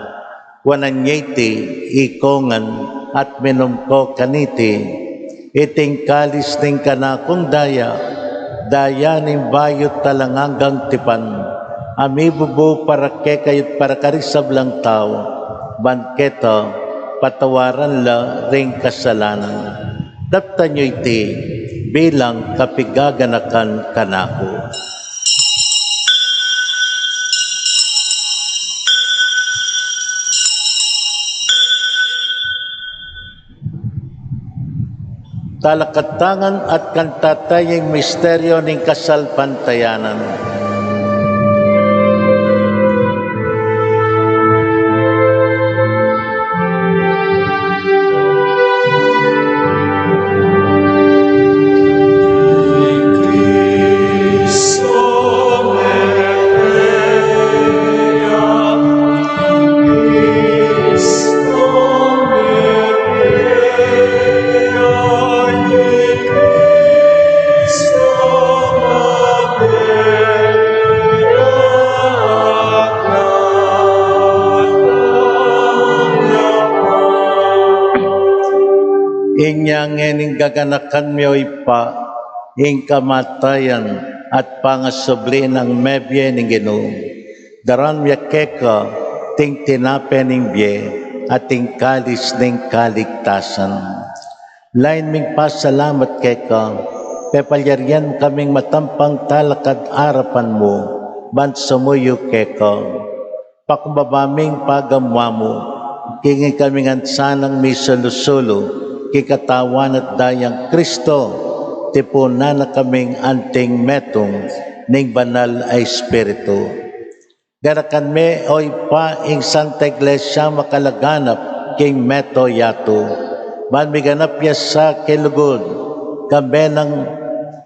wananyeti, ikongan at minumko kaniti, iting kalis ng kanakong daya, daya ng bayot talanganggang tipan, amibubo para kekayot para karisablang tao, bangketa, patawaran la ring kasalanan. Dapta nyo iti bilang kapigaganakan kanako. Talakatangan at kantatayang misteryo ng kasalpantayanan. Inyang ening gaganakan mo ipa, ing kamatayan at pangasubli ng mebye ng Ginoo. Daran yakeka, ting tinape ng bye, at ting kalis ng kaligtasan. Lain ming pasalamat keka, pepalyaryan kaming matampang talakad arapan mo, bant sumuyo keka. Pakbabaming pagamwa mo, kingi kaming ansanang may sulusulo, kikatawan at dayang Kristo, tipunan na kaming anting metong ning banal ay Espiritu. Garakan me oy pa ing Santa Iglesia makalaganap king meto yato. Man miganap ya sa kilugod, kambe ng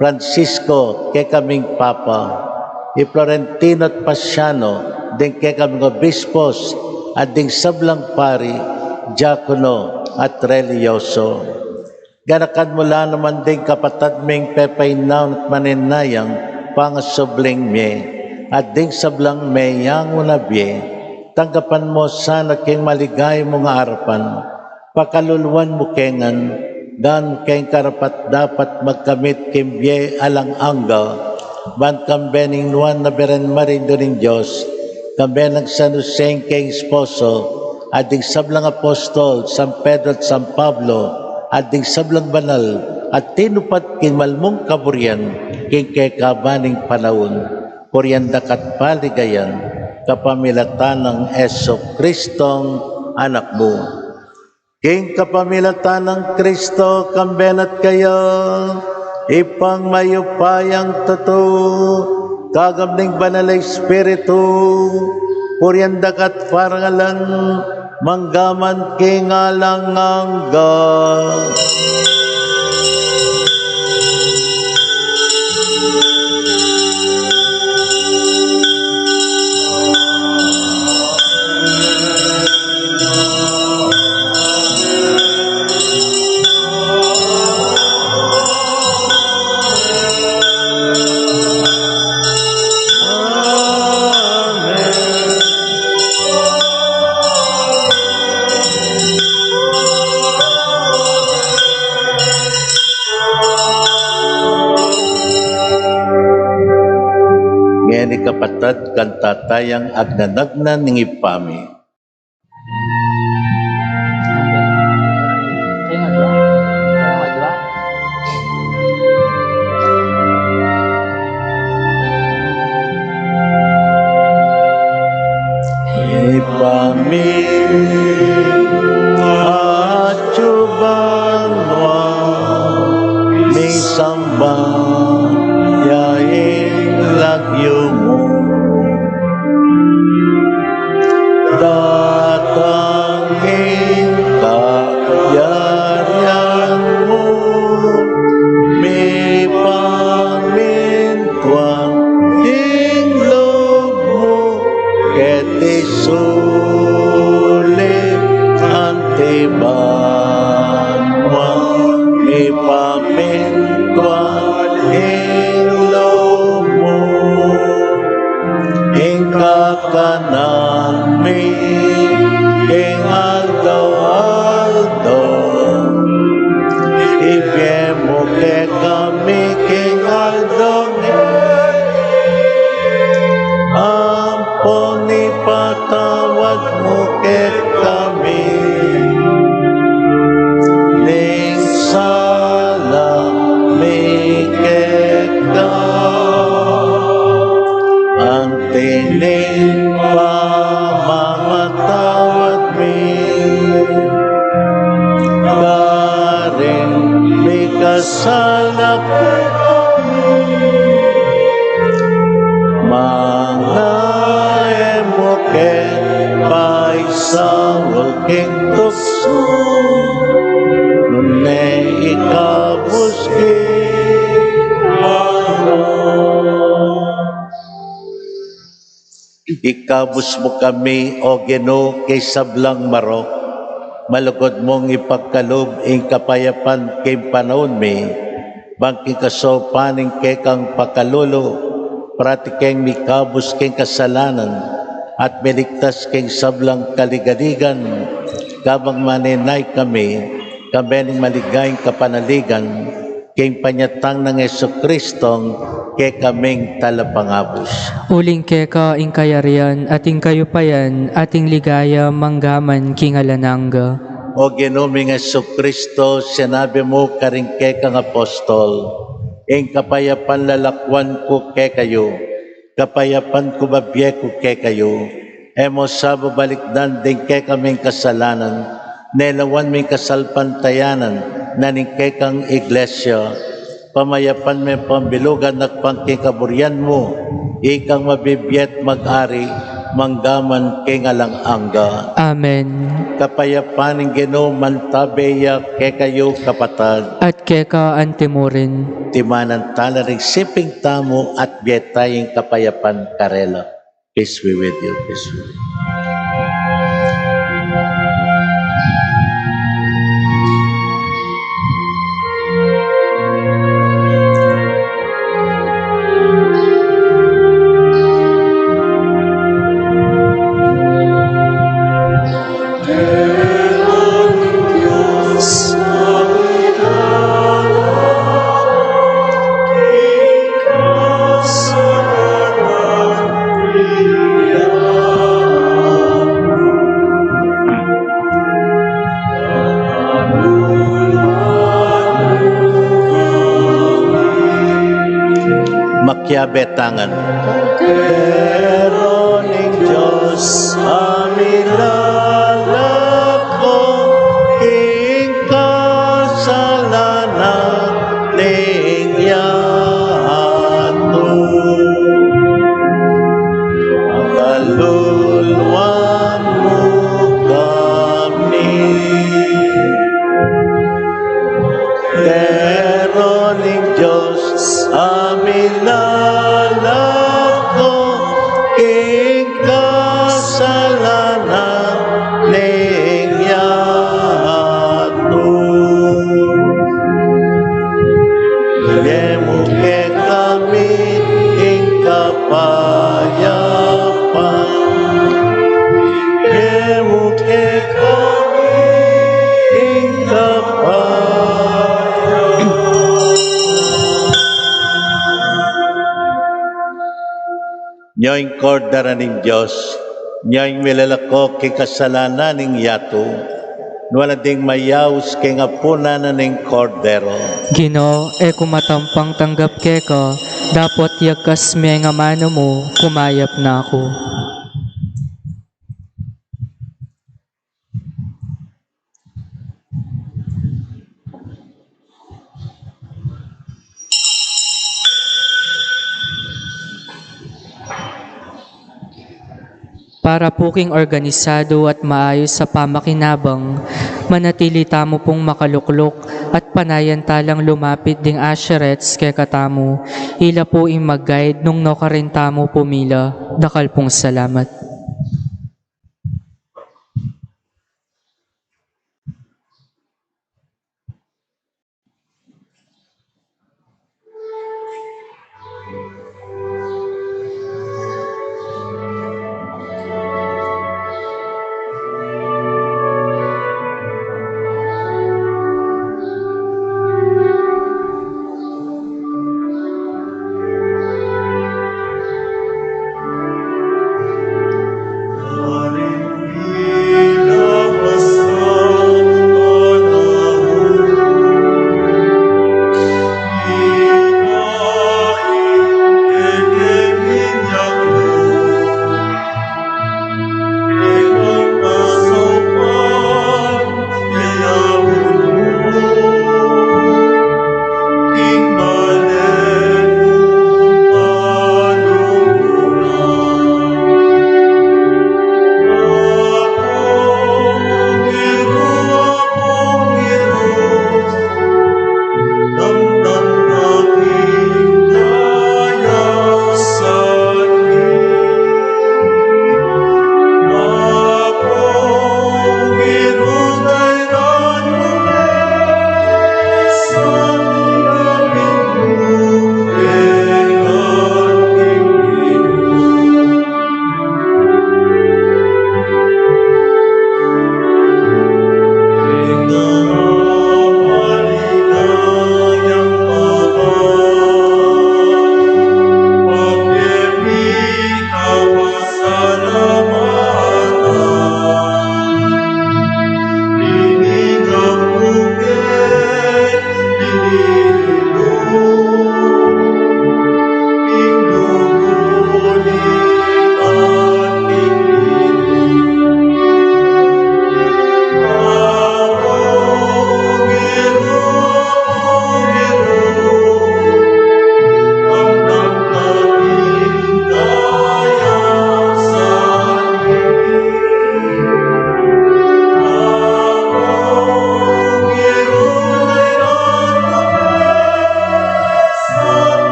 Francisco ke kaming Papa, i Florentino at Pasiano, din ke kaming obispos, at ding sablang pari, diakono, at religyoso. Ganakan mula naman din kapatad ming pepaynaw at maninayang pangasubling me, at ding sablang me yang unabye, tanggapan mo sana king maligay mong harapan, pakaluluan mo kengan, dan keng karapat dapat magkamit kimbye alang angga, ban kambening nuan na beren marindo ng Diyos, kambenang sanuseng keng esposo, ading sablang apostol, San Pedro at San Pablo, ading sablang banal, at tinupat king malmong kaburian, king kekabaning panahon, kuryan dakat paligayan, kapamilatan ng Eso Kristong anak mo. King kapamilatan ng Kristo, kambenat kayo, ipang mayupayang totoo, kagam ng banal ay Espiritu, kuryan dakat parangalan, manggaman kingalangangga. Ngeni kapatad kantatayang agnanagnan ng ipami. amin at subanwa misamba yain lagyo mo datangin kayarian mo may pamintuan hinglog mo ket isulit antiban mo may pamintuan hinglog mo hingga kanan may king aldo ibyemo ke kami king aldo ampon ipatawad mo ke kami ning sala may keka ang tining pamamatawad mi garing may kasalak mga emoke paisawal king tukso nune ikabuski ikabus mo kami o Ginoo kay sablang marok malugod mong ipagkalob ing kapayapan kay panahon mi bangking kasopaning kay kang pakalulo pratikeng mikabus kay kasalanan at miligtas kay sablang kaligaligan kabang maninay kami kabening maligayang kapanaligan kay panyatang ng Jesucristong kay kaming talapangabos. Uling keka ing kayarian ating kayupayan ating ligaya manggaman kingalanangga. O Ginoong Jesucristo, sinabi mo karing kekang apostol, ing kapayapan lalakwan ko ke kayo, kapayapan ko babye ko ke kayo, emo sa babalikdan din ke kaming kasalanan, nelawan ming kasalpantayanan, naning kekang iglesia, pamayapan may pambilugan at pangkikaburyan mo, ikang mabibiyet mag-ari, manggaman kingalang angga. Amen. Kapayapan ng Ginoo mantabeya ke kayo kapatag, At keka antimurin. timanan tala ring siping tamo at biyetaying kapayapan karela. Peace be with you. Peace be with you. Makiabetangan. Pero ning Diyos amin lalako ing kasalanan ning yato. Ang kaluluwan mo kami. Pero ning Diyos amin lalako ing kasalanan ning yato. Demo ke kami ing kapayapan. Demo ke kami ing kapayapan. Nyoing kordara ning Diyos, nyoing milalako kay kasalanan ning yato, wala ding mayaws kay ngapuna na ning kordero. Ginoo, kumatampang tanggap keka, dapat yakas may nga mano mo, kumayap na ako. Para po king organisado at maayos sa pamakinabang, manatili tamo pong makaluklok at panayan talang lumapit ding asherets kay katamu. Ila po ing mag-guide nung nakarin tamo pumila. Dakal pong salamat.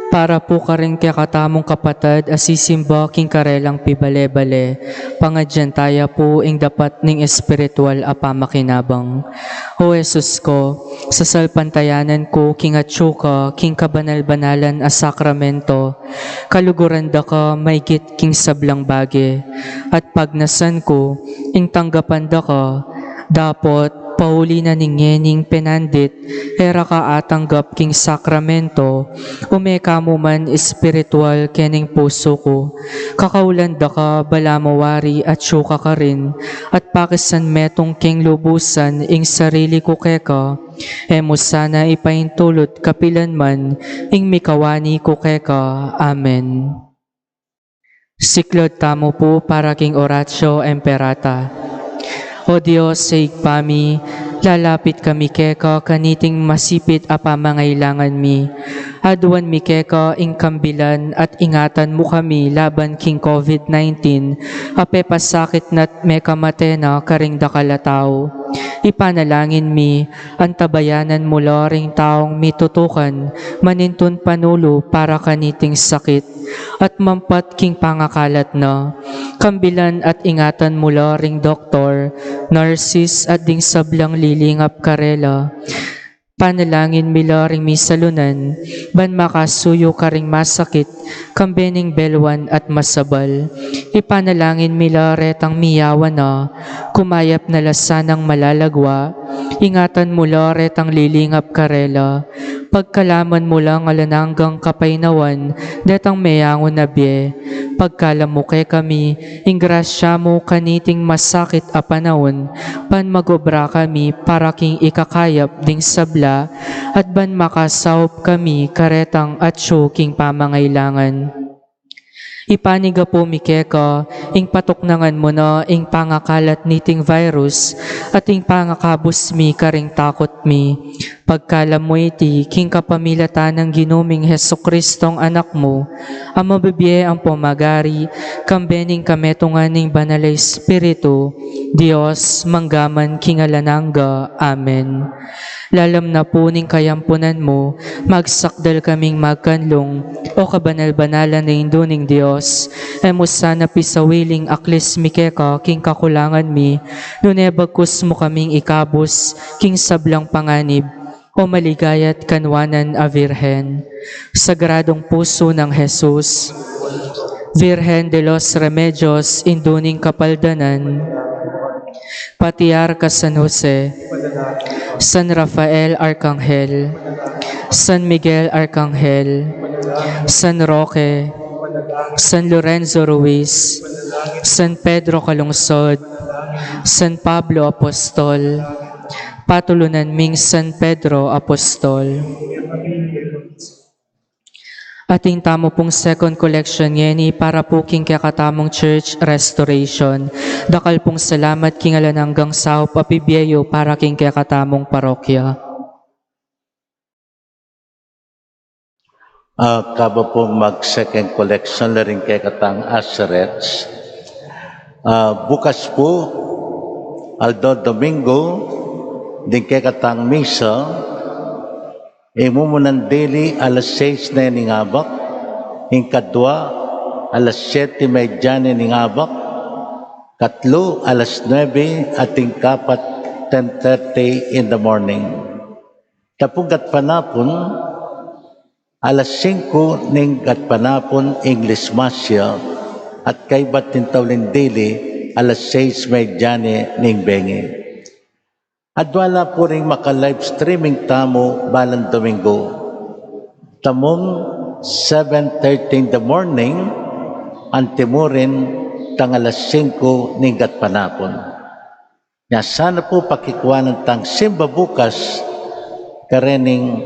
Para po ka rin kaya katamong kapatid, asisimba king karelang pibale-bale, pangadyan taya po ing dapat ning espiritual apamakinabang. O Jesus ko, sa salpantayanan ko king atsuka, king kabanal-banalan a sakramento, kaluguran da ka maigit king sablang bage, at pagnasan ko, ing tanggapan da ka, dapot pauli na ningyening penandit, era ka atanggap king sakramento, umeka mo man espiritual kening puso ko. Kakaulan da ka balamawari at syuka ka rin, at pakisan metong king lubusan ing sarili ko keka, emo sana ipaintulot kapilan man, ing mikawani ko keka. Amen. Siklod tamo po para king Oratio Emperata. O Diyos, sa igpami, lalapit kami keko kaniting masipit a pamangailangan mi. Aduan mi keko ing kambilan at ingatan mo kami laban king COVID-19, ape pasakit nat me kamatena karing dakalataw. Ipanalangin mi, antabayanan mo loring taong mitutukan, manintun panulo para kaniting sakit, at mampat king pangakalat na. Kambilan at ingatan mo loring doktor, nurses at ding sablang lilingap karela. Panalangin milaring misalunan, ban makasuyo karing masakit, kambening belwan at masabal. Ipanalangin milaretang miyawan na, kumayap na lasanang malalagwa, ingatan mo laretang lilingap karela. Pagkalaman mo lang alananggang kapainawan, detang mayangon na biye. Pagkalam mo kay kami, ingrasya mo kaniting masakit a panahon, pan magobra kami para king ikakayap ding sabla, at ban makasawop kami karetang at king pamangailangan. Ipaniga po mi keko, ing patuknangan mo na ing pangakalat niting virus, at ing pangakabus mi karing takot mi. Pagkalam mo iti, king kapamilata ng ginuming Hesukristong anak mo, ang mabibiye ang pomagari, kambening kametungan ng banalay Espiritu, Diyos, manggaman kingalanangga. Amen. Lalam na po ning kayampunan mo, magsakdal kaming magkanlong, o kabanal-banalan na induning Diyos, emo sana pisawiling aklis mi keka king kakulangan mi, nunebagkus mo kaming ikabos, king sablang panganib, o maligayat kanwanan a Virhen. Sagradong puso ng Jesus, Virhen de los Remedios, induning kapaldanan, Patriarca San Jose, San Rafael Arcangel, San Miguel Arcangel, San Roque, San Lorenzo Ruiz, San Pedro Calungsod, San Pablo Apostol, patulunan ming San Pedro Apostol. Ating tamo pong second collection ngeni para po king kakatamong church restoration. Dakal pong salamat king alananggang sao papibiyeyo para king kakatamong parokya. Kaba po mag-second collection na rin kay katang Asherets. Bukas po, Aldo Domingo, din kay katang Misa, mumunan daily alas 6 na ningabak, ing kadwa alas 7:30 na ningabak, katlo alas 9 at ing kapat 10:30 in the morning. Tapugat panapon, alas 5 ning gatpanapon English Masya at kay Batintawlin daily alas 6:30 ning bengi. At wala po rin maka-live streaming tamo balang Domingo. Tamong 7:30 in the morning, antimurin tang alas 5 ning gatpanapon. Ya sana po pakikuanan tang simba bukas karening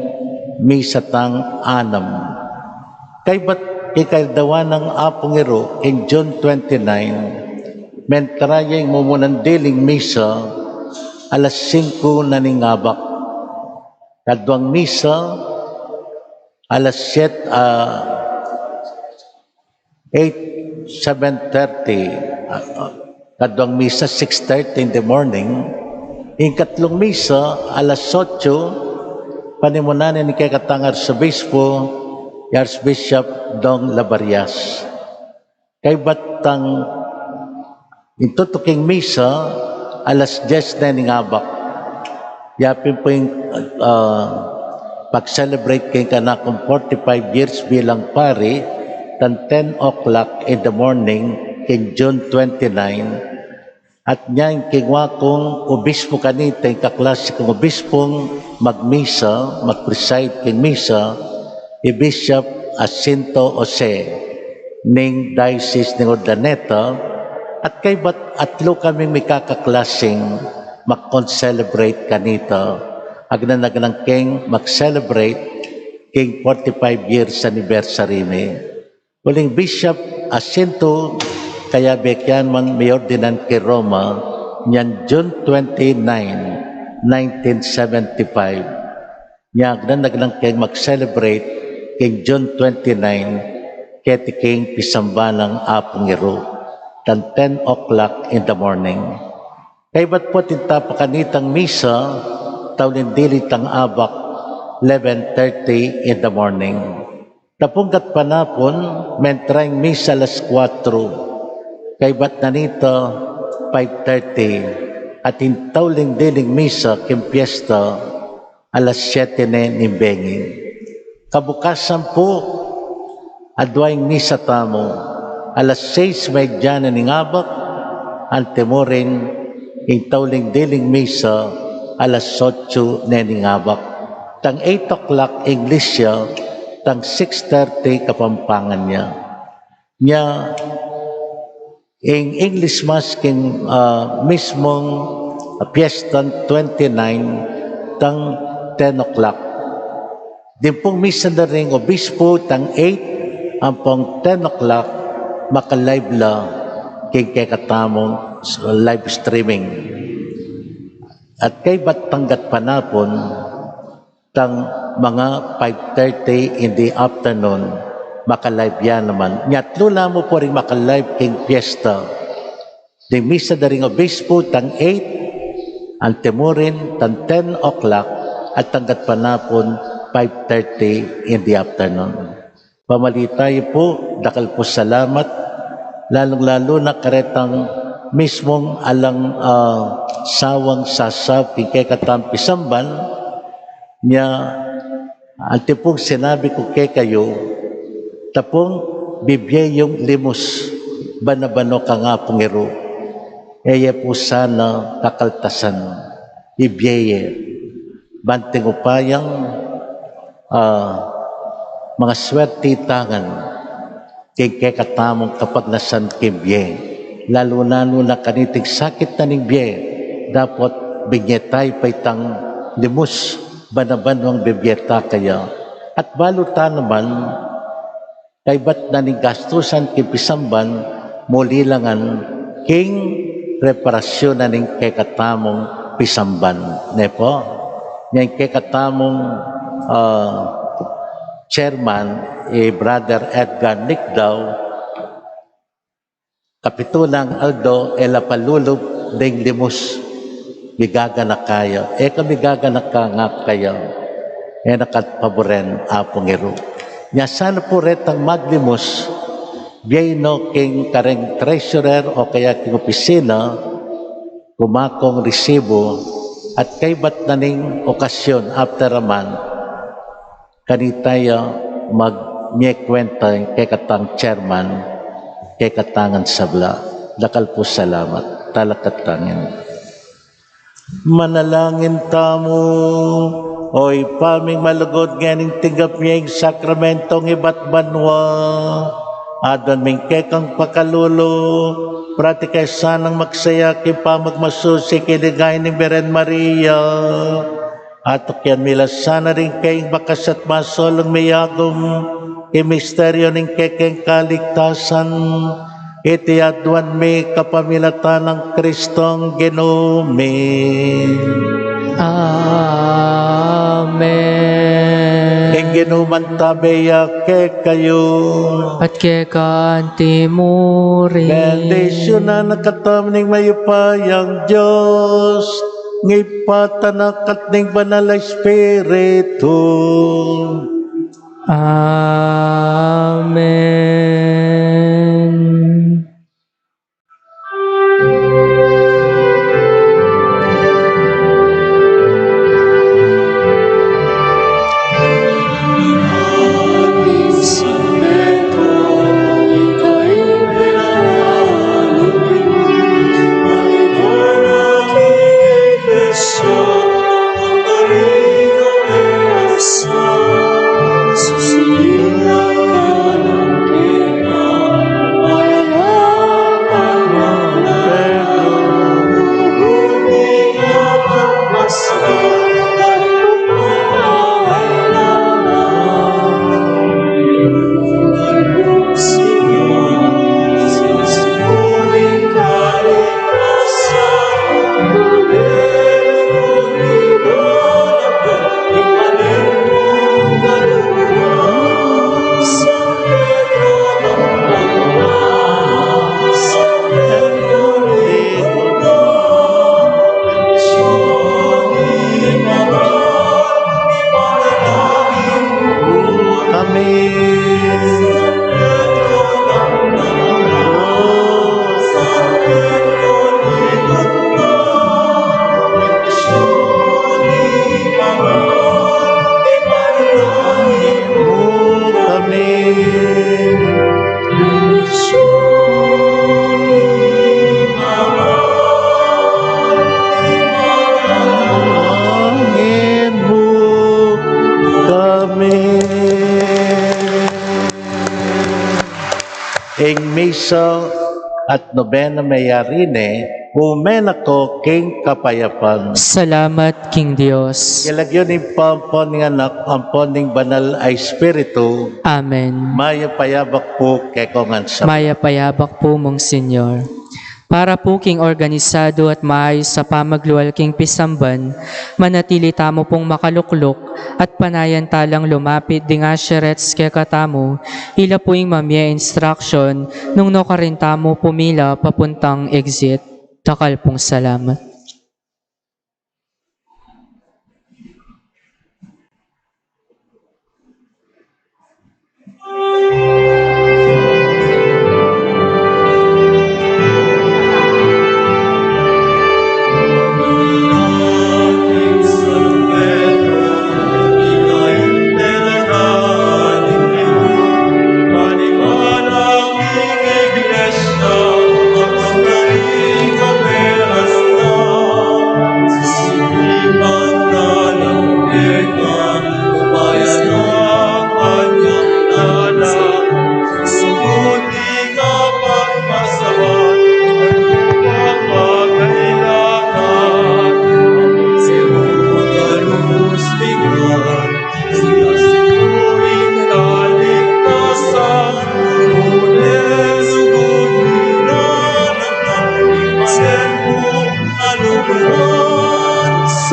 misa tang 6. Kay ba't ikaldawa ng apongero in June 29, mentrayang mumunan diling misa alas 5 na ningabak. Kadwang misa alas 7:30. Kadwang misa 6:30 in the morning. Yung katlong misa alas 8, panimunanin ni kay katang Arsobispo, Archbishop Dong Labarias. Kay batang intutuking misa alas 10 na ningabak. Yapin po yung pag-celebrate kay kanakong 45 years bilang pari, tan 10 o'clock in the morning kay June 29. At niya yung kingwakong obispo kanita, yung kaklasikong obispong magmisa, mag-preside kay misa, i-Bishop Jacinto Jose ning Diocese ng Urdaneta. At kay ba't atlo kami may kakaklasing mag-celebrate kanito. Agnanaganang king mag-celebrate king 45 years anniversary ni. Uling Bishop asinto kaya bekyan man may ordinan kay Roma nyan June 29, 1975 niya agdan naglang kay mag-celebrate kay June 29 kaya king pisambanang apong iro tan 10 o'clock in the morning. Kay ba't po tintapakanitang misa tawlin dilitang abak 11:30 in the morning. Tapungkat panapon, mentrang misa alas 4. Kay ba't nanito 5:30. At intawling diling misa kim piyesta alas 7 ni Bengi. Kabukasan po, adwaing misa tamo, alas 6 may dyan ng abak, antemorin, intawling diling misa alas 8 ni abak. Tang 8 o'clock English siya, tang 6:30 kapampangan niya. Niya, in English Mass king mismong piyestan 29, tang 10 o'clock. Di pong misa na rin obispo, tang 8, ang pong 10 o'clock, maka-live la king kekatamong live streaming. At kay ba't tanggat panapon, tang mga 5:30 in the afternoon, maka-live yan naman. Nyatlo na mo po rin maka-live king fiesta. Di misa na rin obispo, tang 8, ang temurin, tang 10 o'clock, at tanggat panapon, 5:30 in the afternoon. Pamalitayo po, dakal po salamat, lalong-lalo na karetang mismong alang sawang sasab, kay katampisamban, niya, ante pong sinabi ko kay kayo, tapong bibye yung limos, banabano ka nga pong iro. Eya po sana kakaltasan, bibye, banting upayang mga swerte tangan, kay katamong kapag nasan kibye, lalo na kanitig sakit na ning bye, dapat binyetay paitang limos, banabanwang bibyeta kaya. At baluta naman, kay ba't nanigastusan kipisamban, muli langan, king reparasyon na ning kay katamong pisamban. Ne po? Yung kay katamong chairman, Brother Edgar Nickdaw, Kapitulang Aldo, Elapalulub, ding limus, bigaga na kaya. Kami gaga na ka nga kaya. Nakatpaboren apong iro. Nya sana po retang maglimos, biyay no king kareng treasurer o kaya king opisina, kumakong resibo, at kay ba't naning okasyon after a month, kanitaya mag-kwenta kay katang chairman, kay katangan sabla. Dakal po salamat. Talakatangin. Manalangin tamo, oy paming malugod nganing tigap niyang sakramentong iba't banwa, adon ming kekang pakalulo, pratikay sanang magsaya kipamagmasusi kiligay ni Beren Maria, at kyan mila sana rin kayong bakas at masolong mayagom, imisteryo ning kekeng kaligtasan, iti adwan mi kapamilatan ng Kristong Ginome. Amen. Ing ginuman tabeya ke kayo. At kay kanti mo rin. Bendisyon na nakatam ning mayupayang Diyos, ngipatanak ning banal na Espiritu. Amen. Susulilan ka ng Pangin mo kami. Ing misa at nobena mayarine, umen ako king kapayapan. Salamat, King Dios. Ilagyo ni pampon ng anak, ampon ng banal ay spiritu, Amen. maya payabak po kay kongan sa Maya payabak po mong Senyor. Para po king organisado at maayos sa pamagluwal king pisamban, manatili tamo pong makaluklok at panayan talang lumapit di nga syarets kaya katamo, ila po yung mamya instruction nung no karin tamo pumila papuntang exit. Takal pong salamat.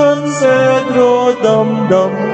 San Pedro, damdam